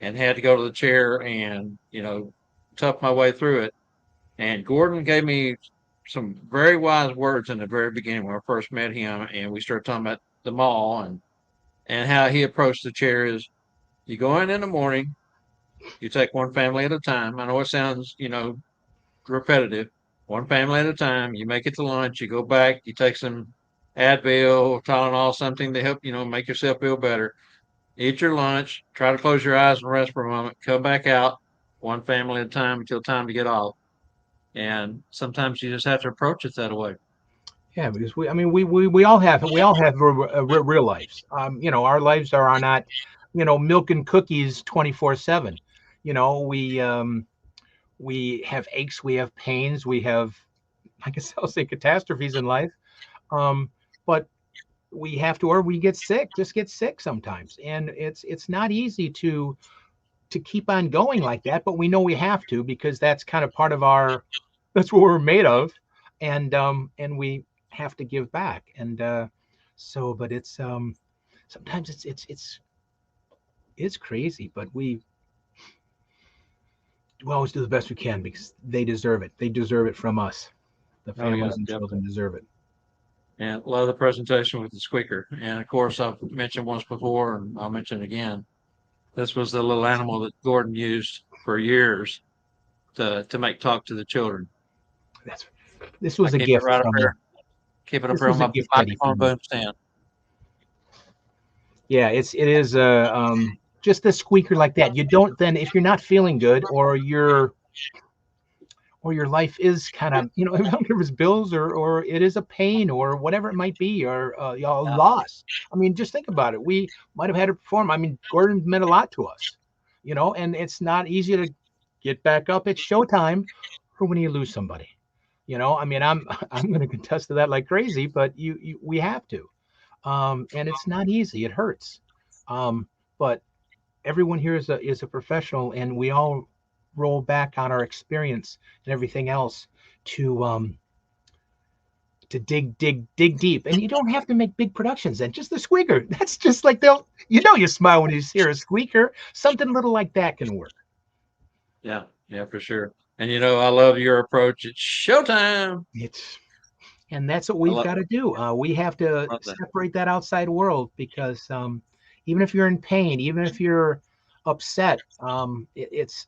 and had to go to the chair and tough my way through it. And Gordon gave me some very wise words in the very beginning when I first met him, and we started talking about the mall and how he approached the chair is you go in the morning, you take one family at a time. I know it sounds repetitive. One family at a time. You make it to lunch. You go back. You take some Advil, Tylenol, something to help make yourself feel better. Eat your lunch. Try to close your eyes and rest for a moment. Come back out, one family at a time until time to get off. And sometimes you just have to approach it that way. Yeah, because we all have real lives. Our lives are not, milk and cookies 24/7. We have aches, we have pains, we have, I guess I'll say, catastrophes in life. But we have to, or we just get sick sometimes, and it's not easy to keep on going like that. But we know we have to because that's kind of part of that's what we're made of, and we have to give back. And but it's sometimes it's crazy, but we always do the best we can because they deserve it. They deserve it from us. The Oh yeah, families and children deserve it. and love the presentation with the squeaker. And of course, I've mentioned once before, and I'll mention again. This was the little animal that Gordon used for years to make talk to the children. That's This I was a keep it gift right up from here. you. Keep it up This here on was a my gift, Eddie, microphone from you. boom stand. Yeah, it is just a squeaker like that. You don't then, if you're not feeling good, or your life is kind of, I don't care if it's bills, or it is a pain, or whatever it might be, or a Yeah, loss. I mean, just think about it. We might have had to perform. I mean, Gordon meant a lot to us, and it's not easy to get back up at showtime for when you lose somebody. I mean, I'm going to contest to that like crazy, but we have to. And it's not easy. It hurts. But everyone here is a professional, and we all roll back on our experience and everything else to dig deep. And you don't have to make big productions. And just the squeaker, that's just like you smile when you hear a squeaker. Something little like that can work. yeah, for sure. And I love your approach. It's showtime. And that's what I we've love, got to do. We have to love that. separate that outside world because even if you're in pain, even if you're upset, it's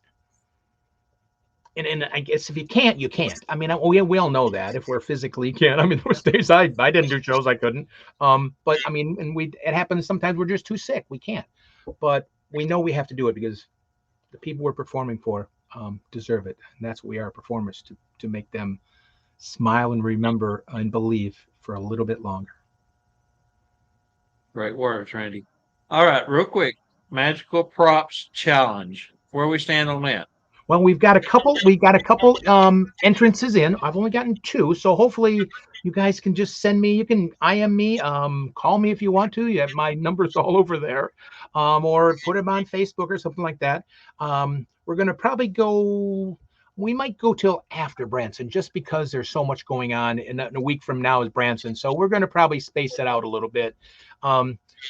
and I guess if you can't, you can't. I mean, we all know that if we're physically can't. I mean, those days I didn't do shows, I couldn't. But I mean, and it happens sometimes we're just too sick, we can't. But we know we have to do it because the people we're performing for deserve it, and that's what we are, performers, to make them smile and remember and believe for a little bit longer. Great words, Randy. All right, real quick. Magical props challenge. Where we stand on that? Well, we've got a couple. We got a couple entrances in. I've only gotten two, so hopefully you guys can just send me. You can IM me, call me if you want to. You have my numbers all over there, or put them on Facebook or something like that. We're gonna probably go. We might go till after Branson, just because there's so much going on. And a week from now is Branson, so we're gonna probably space it out a little bit.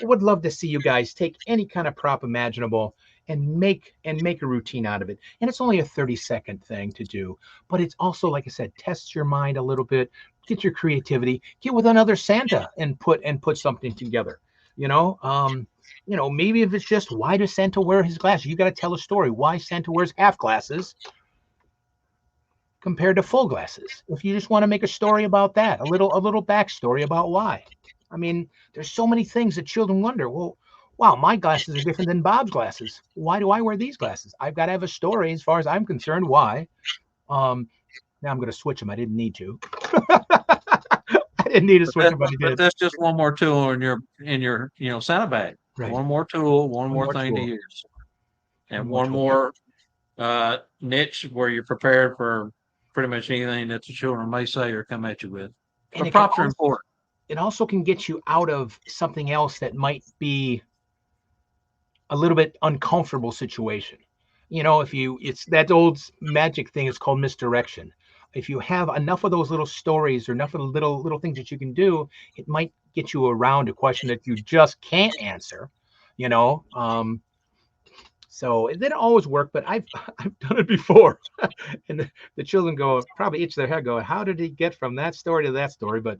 Would love to see you guys take any kind of prop imaginable and make a routine out of it. And it's only a 30-second thing to do, but it's also, like I said, tests your mind a little bit, get your creativity, get with another Santa and put something together. Maybe if it's just, why does Santa wear his glasses? You got to tell a story why Santa wears half glasses compared to full glasses. If you just want to make a story about that, a little backstory about why. I mean, there's so many things that children wonder. Well, wow, my glasses are different than Bob's glasses. Why do I wear these glasses? I've got to have a story as far as I'm concerned. Why? Now I'm going to switch them. I didn't need to. I didn't need to switch them, but I But did. that's just one more tool in your Santa bag. Right. One more tool, one more more thing to tool. use, and One one more more niche where you're prepared for pretty much anything that the children may say or come at you with. And But props are important. It also can get you out of something else that might be a little bit uncomfortable situation. It's that old magic thing. It's called misdirection. If you have enough of those little stories or enough of the little things that you can do, it might get you around a question that you just can't answer. So it didn't always work, but I've done it before, and the children probably itch their head, how did he get from that story to that story? But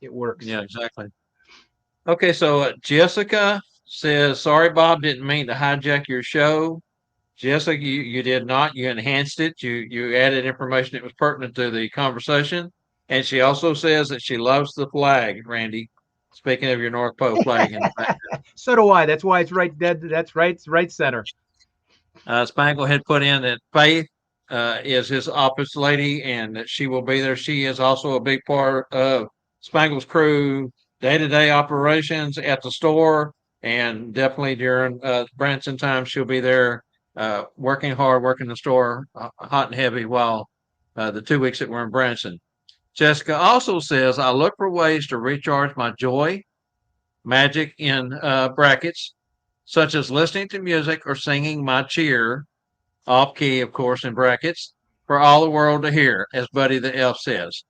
it works. Yeah, exactly. Okay, so Jessica says, "Sorry, Bob, didn't mean to hijack your show." Jessica, you did not. You enhanced it. You added information that was pertinent to the conversation. And she also says that she loves the flag, Randy. Speaking of your North Pole flag in the background. So do I. That's why it's right dead. That's right. It's right center. Spangle had put in that Faith is his office lady and that she will be there. She is also a big part of Spangle's crew, day-to-day operations at the store, and definitely during Branson time, she'll be there working hard, working the store hot and heavy while the 2 weeks that we're in Branson. Jessica also says, I look for ways to recharge my joy, magic in brackets, such as listening to music or singing my cheer, off key, of course, in brackets, for all the world to hear, as Buddy the Elf says.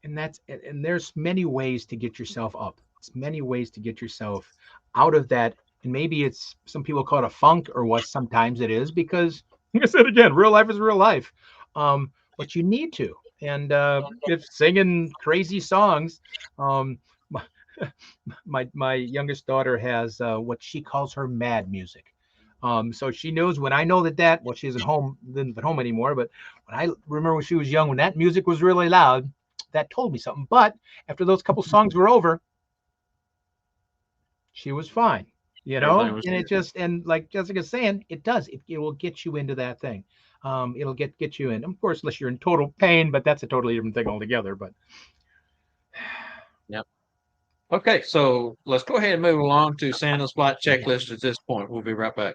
And there's many ways to get yourself up. It's many ways to get yourself out of that. And maybe it's, some people call it a funk, or what sometimes it is, because like I said again, real life is real life. But you need to. And if singing crazy songs, my youngest daughter has what she calls her mad music. So she knows when I know that well, she isn't at home anymore, but when I remember when she was young, when that music was really loud, that told me something. But after those couple songs were over, she was fine, and it just, and like Jessica's saying, it will get you into that thing. It'll get you in, of course, unless you're in total pain, but that's a totally different thing altogether. But yep. Okay, so let's go ahead and move along to Santa's flight checklist at this point. We'll be right back.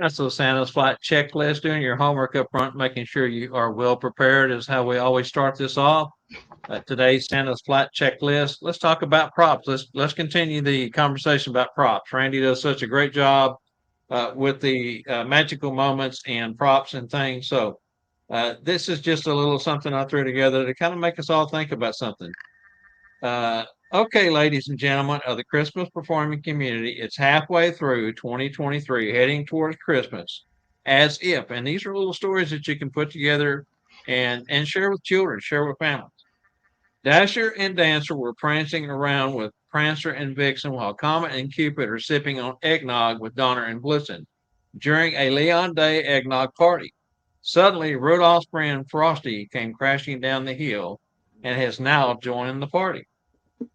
That's the Santa's flight checklist. Doing your homework up front, making sure you are well prepared is how we always start this off. Today's Santa's flight checklist. Let's talk about props. Let's continue the conversation about props. Randy does such a great job with the magical moments and props and things. So this is just a little something I threw together to kind of make us all think about something. Okay, ladies and gentlemen of the Christmas performing community, it's halfway through 2023, heading towards Christmas, as if, and these are little stories that you can put together and share with children, share with families. Dasher and Dancer were prancing around with Prancer, and Vixen, while Comet and Cupid are sipping on eggnog with Donner and Blitzen during a Leon Day eggnog party. Suddenly, Rudolph's friend Frosty came crashing down the hill and has now joined the party.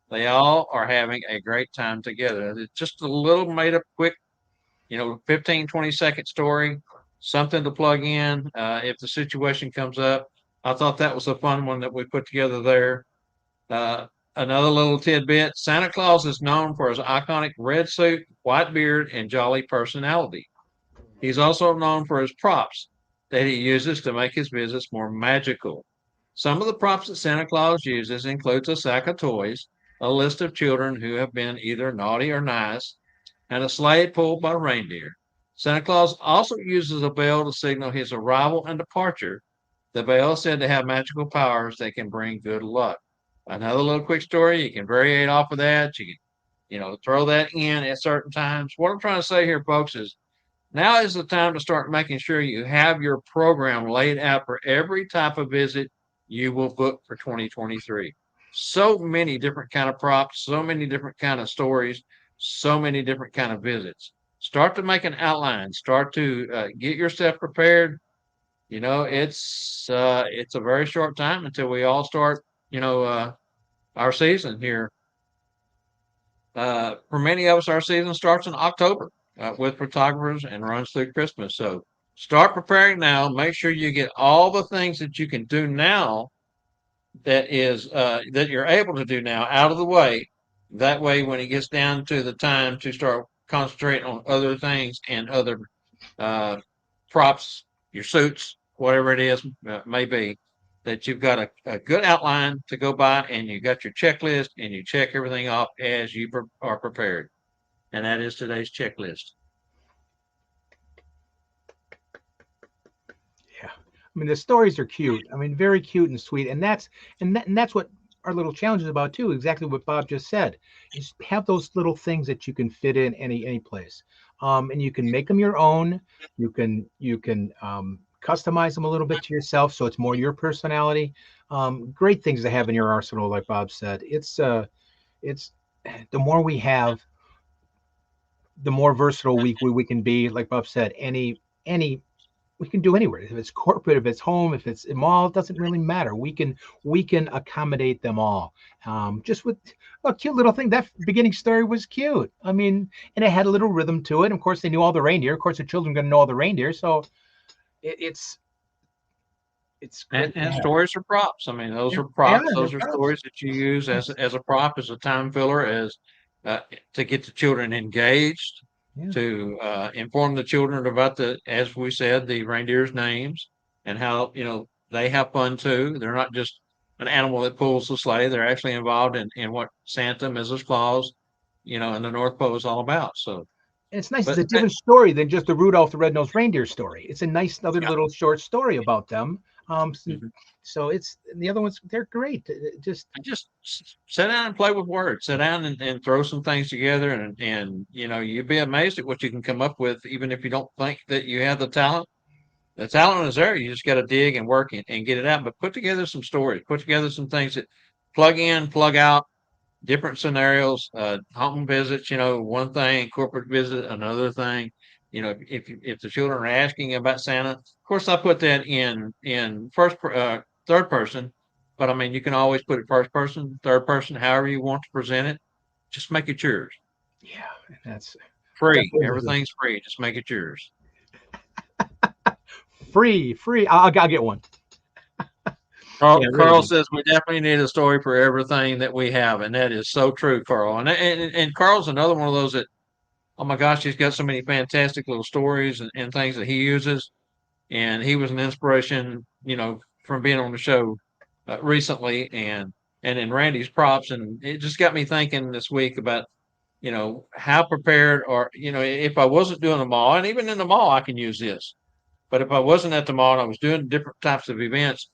They all are having a great time together. It's just a little made up quick, 15, 20-second story, something to plug in if the situation comes up. I thought that was a fun one that we put together there. Uh, Another little tidbit: Santa Claus is known for his iconic red suit, white beard, and jolly personality. He's also known for his props that he uses to make his visits more magical. Some of the props that Santa Claus uses includes a sack of toys, a list of children who have been either naughty or nice, and a sleigh pulled by reindeer. Santa Claus also uses a bell to signal his arrival and departure. The bell is said to have magical powers that can bring good luck. Another little quick story, you can variate off of that. You can, throw that in at certain times. What I'm trying to say here, folks, is now is the time to start making sure you have your program laid out for every type of visit you will book for 2023. So many different kind of props, so many different kind of stories, so many different kind of visits. Start to make an outline. Start to get yourself prepared. It's a very short time until we all start. Our season here. For many of us, our season starts in October with photographers and runs through Christmas. So start preparing now. Make sure you get all the things that you can do now that you're able to do now out of the way. That way, when it gets down to the time to start concentrating on other things and other uh, props, your suits, whatever it is may be, that you've got a good outline to go by and you got your checklist and you check everything off as you are prepared. And that is today's checklist. Yeah. I mean, the stories are cute. I mean, very cute and sweet. And that's what our little challenge is about too. Exactly what Bob just said. Is have those little things that you can fit in any place. And you can make them your own. You can customize them a little bit to yourself, so it's more your personality. Great things to have in your arsenal, like Bob said. It's the more we have, the more versatile we can be. Like Bob said, any we can do anywhere. If it's corporate, if it's home, if it's a mall, it doesn't really matter. We can accommodate them all. Just with a cute little thing. That beginning story was cute. I mean, and it had a little rhythm to it. And of course, they knew all the reindeer. Of course, the children are going to know all the reindeer. So it's great. And stories are props. I mean, those are props. Those are stories that you use as a prop, as a time filler, as to get the children engaged, to inform the children about as we said, the reindeer's names and how they have fun too. They're not just an animal that pulls the sleigh. They're actually involved in what Santa, Mrs. Claus, and the North Pole is all about. So. And it's nice. It's a different story than just the Rudolph the Red-Nosed Reindeer story. It's a nice other little short story about them. So it's the other ones. They're great. Just sit down and play with words. Sit down and throw some things together, and you'd be amazed at what you can come up with, even if you don't think that you have the talent. The talent is there. You just got to dig and work and get it out. But put together some stories. Put together some things that plug in, plug out. Different scenarios, home visits, one thing, corporate visit, another thing. If the children are asking about Santa, of course I put that in third person, but I mean you can always put it first person, third person, however you want to present it. Just make it yours. Yeah, that's free. Everything's free. Just make it yours. Free. I'll get one. Carl says we definitely need a story for everything that we have, and that is so true, Carl. And Carl's another one of those that, oh my gosh, he's got so many fantastic little stories and things that he uses, and he was an inspiration, from being on the show recently, and in Randy's props, and it just got me thinking this week about, how prepared, or if I wasn't doing the mall, and even in the mall I can use this, but if I wasn't at the mall and I was doing different types of events.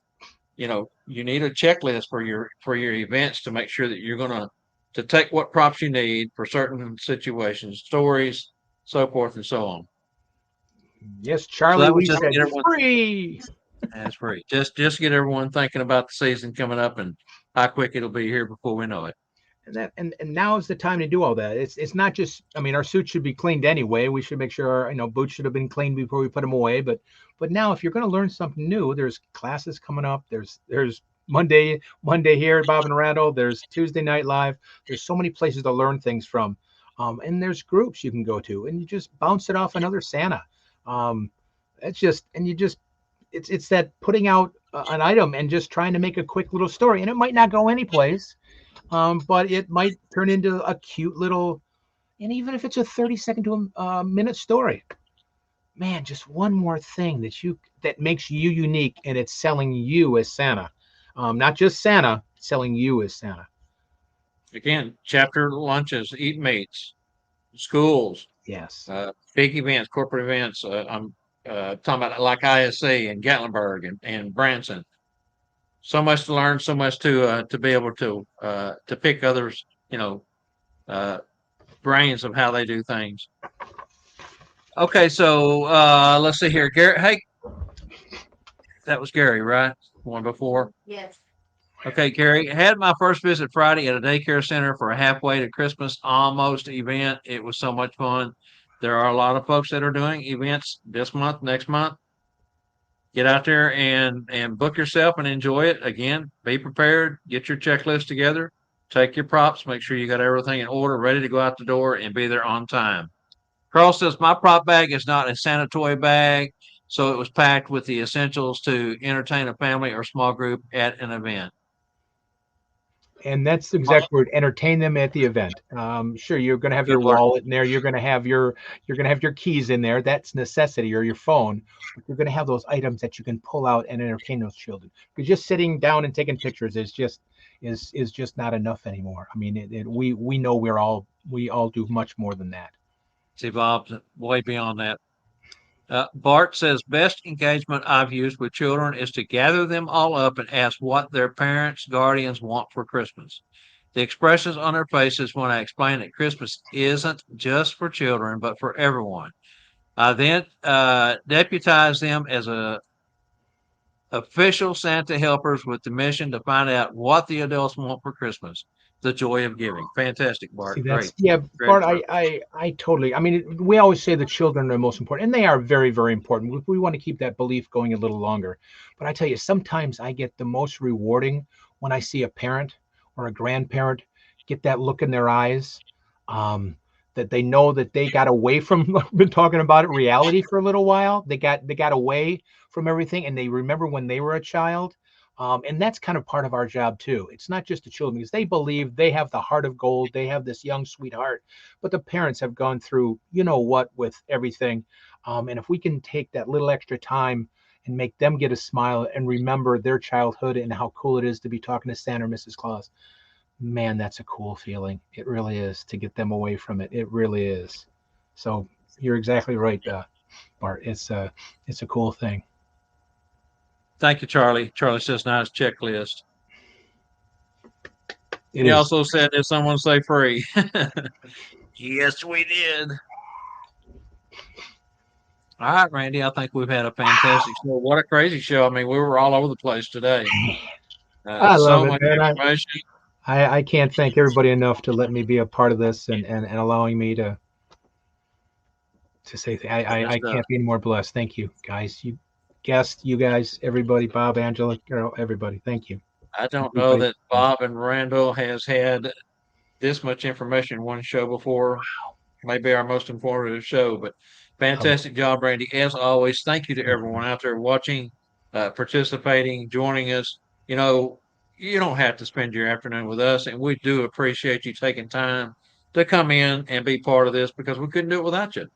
You need a checklist for your events to make sure that you're going to take what props you need for certain situations, stories, so forth and so on. Yes, Charlie, so we said free. That's free. Just get everyone thinking about the season coming up and how quick it'll be here before we know it. and now is the time to do all that. It's not just, I mean, our suits should be cleaned anyway. We should make sure our, boots should have been cleaned before we put them away. But now, if you're going to learn something new, there's classes coming up. There's Monday here at Bob and Randall. There's Tuesday Night Live. There's so many places to learn things from, and there's groups you can go to, and you just bounce it off another Santa. It's just, and you just, it's that putting out an item and just trying to make a quick little story, and it might not go anyplace, but it might turn into a cute little, and even if it's a 30-second to a minute story, man, just one more thing that makes you unique, and it's selling you as Santa, not just Santa, selling you as Santa. Again, chapter lunches, eat meets, schools, Yes. big events, corporate events. I'm talking about like ISC and Gatlinburg and Branson. So much to learn, so much to be able to pick others, brains of how they do things. Okay, so let's see here, Gary. Hey, that was Gary, right? One before. Yes. Okay, Gary. Had my first visit Friday at a daycare center for a halfway to Christmas almost event. It was so much fun. There are a lot of folks that are doing events this month, next month. Get out there and book yourself and enjoy it. Again, be prepared. Get your checklist together. Take your props. Make sure you got everything in order, ready to go out the door, and be there on time. Carl says, my prop bag is not a Santa toy bag, so it was packed with the essentials to entertain a family or small group at an event. And that's the exact word, entertain them at the event. Sure, you're going to have your wallet in there. You're going to have your keys in there. That's necessity, or your phone. But you're going to have those items that you can pull out and entertain those children. Because just sitting down and taking pictures is just not enough anymore. I mean, we know we all do much more than that. It's evolved way beyond that. Bart says, best engagement I've used with children is to gather them all up and ask what their parents, guardians want for Christmas. The expressions on their faces when I explain that Christmas isn't just for children, but for everyone. I then deputize them as official Santa helpers with the mission to find out what the adults want for Christmas. The joy of giving. Fantastic, Bart. See, Great. Yeah, Great Bart, work. I totally, I mean, we always say the children are most important, and they are very, very important. We want to keep that belief going a little longer. But I tell you, sometimes I get the most rewarding when I see a parent or a grandparent get that look in their eyes, that they know that they got away from, we've been talking about it, reality for a little while. They got away from everything, and they remember when they were a child. And that's kind of part of our job too. It's not just the children, because they believe they have the heart of gold. They have this young sweetheart, but the parents have gone through, what, with everything. And if we can take that little extra time and make them get a smile and remember their childhood and how cool it is to be talking to Santa or Mrs. Claus, man, that's a cool feeling. It really is, to get them away from it. It really is. So you're exactly right, Bart. It's a cool thing. Thank you, Charlie. Charlie says, nice checklist. He is. also said, did someone say free? Yes, we did. All right, Randy, I think we've had a fantastic show. What a crazy show. I mean, we were all over the place today. I love so it, much man. information. I can't thank everybody enough to let me be a part of this and allowing me to say I can't be any more blessed. Thank you, guys. You guests, you guys, everybody, Bob, Angela, Carol, everybody. Thank you. I don't know that Bob and Randall has had this much information in one show before. Wow. Maybe our most informative show, but fantastic job, Randy. As always, thank you to everyone out there watching, participating, joining us. You don't have to spend your afternoon with us, and we do appreciate you taking time to come in and be part of this, because we couldn't do it without you.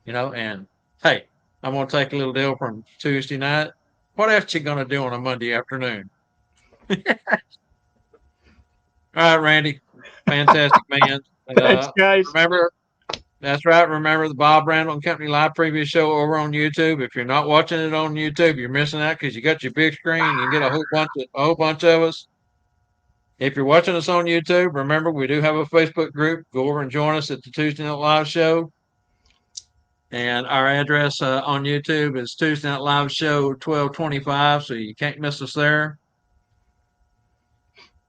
And hey, I'm going to take a little deal from Tuesday night. What else you going to do on a Monday afternoon? All right, Randy. Fantastic, man. Thanks, guys. That's right. Remember the Bob Randall and Company live previous show over on YouTube. If you're not watching it on YouTube, you're missing out, because you got your big screen. You get a whole bunch of us. If you're watching us on YouTube, remember we do have a Facebook group. Go over and join us at the Tuesday Night Live show. And our address on YouTube is Tuesday Night Live Show 1225, so you can't miss us there.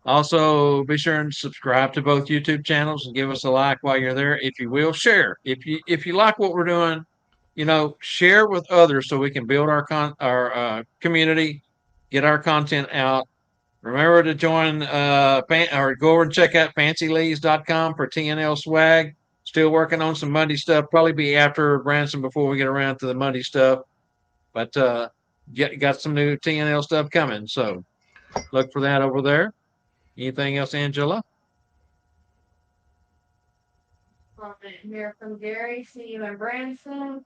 Also, be sure and subscribe to both YouTube channels and give us a like while you're there. If you will, share. If you like what we're doing, share with others so we can build our community, get our content out. Remember to join or go over and check out fancylees.com for TNL swag. Still working on some Monday stuff. Probably be after Branson before we get around to the Monday stuff. But got some new TNL stuff coming. So look for that over there. Anything else, Angela? Hear from Gary. See you in Branson.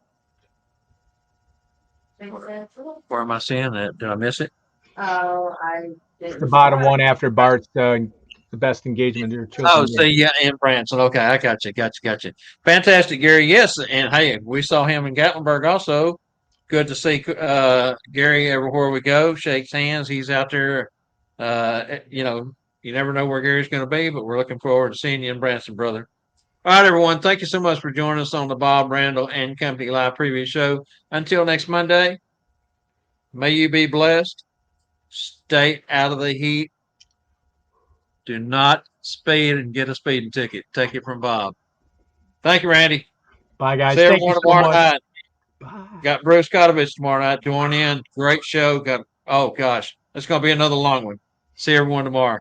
Where am I seeing that? Did I miss it? Oh, I didn't. The bottom one after Bart's the best engagement your children. Oh, see, yeah, in Branson. Okay, I got you. Fantastic, Gary. Yes, and hey, we saw him in Gatlinburg also. Good to see Gary everywhere we go. Shakes hands. He's out there. You never know where Gary's going to be, but we're looking forward to seeing you in Branson, brother. All right, everyone. Thank you so much for joining us on the Bob Randall and Company Live Preview Show. Until next Monday, may you be blessed. Stay out of the heat. Do not speed and get a speeding ticket. Take it from Bob. Thank you, Randy. Bye, guys. See Thank you everyone so tomorrow much. night. Bye. Got Bruce Kotovich tomorrow night. Join in. Great show. Oh, gosh. It's going to be another long one. See everyone tomorrow.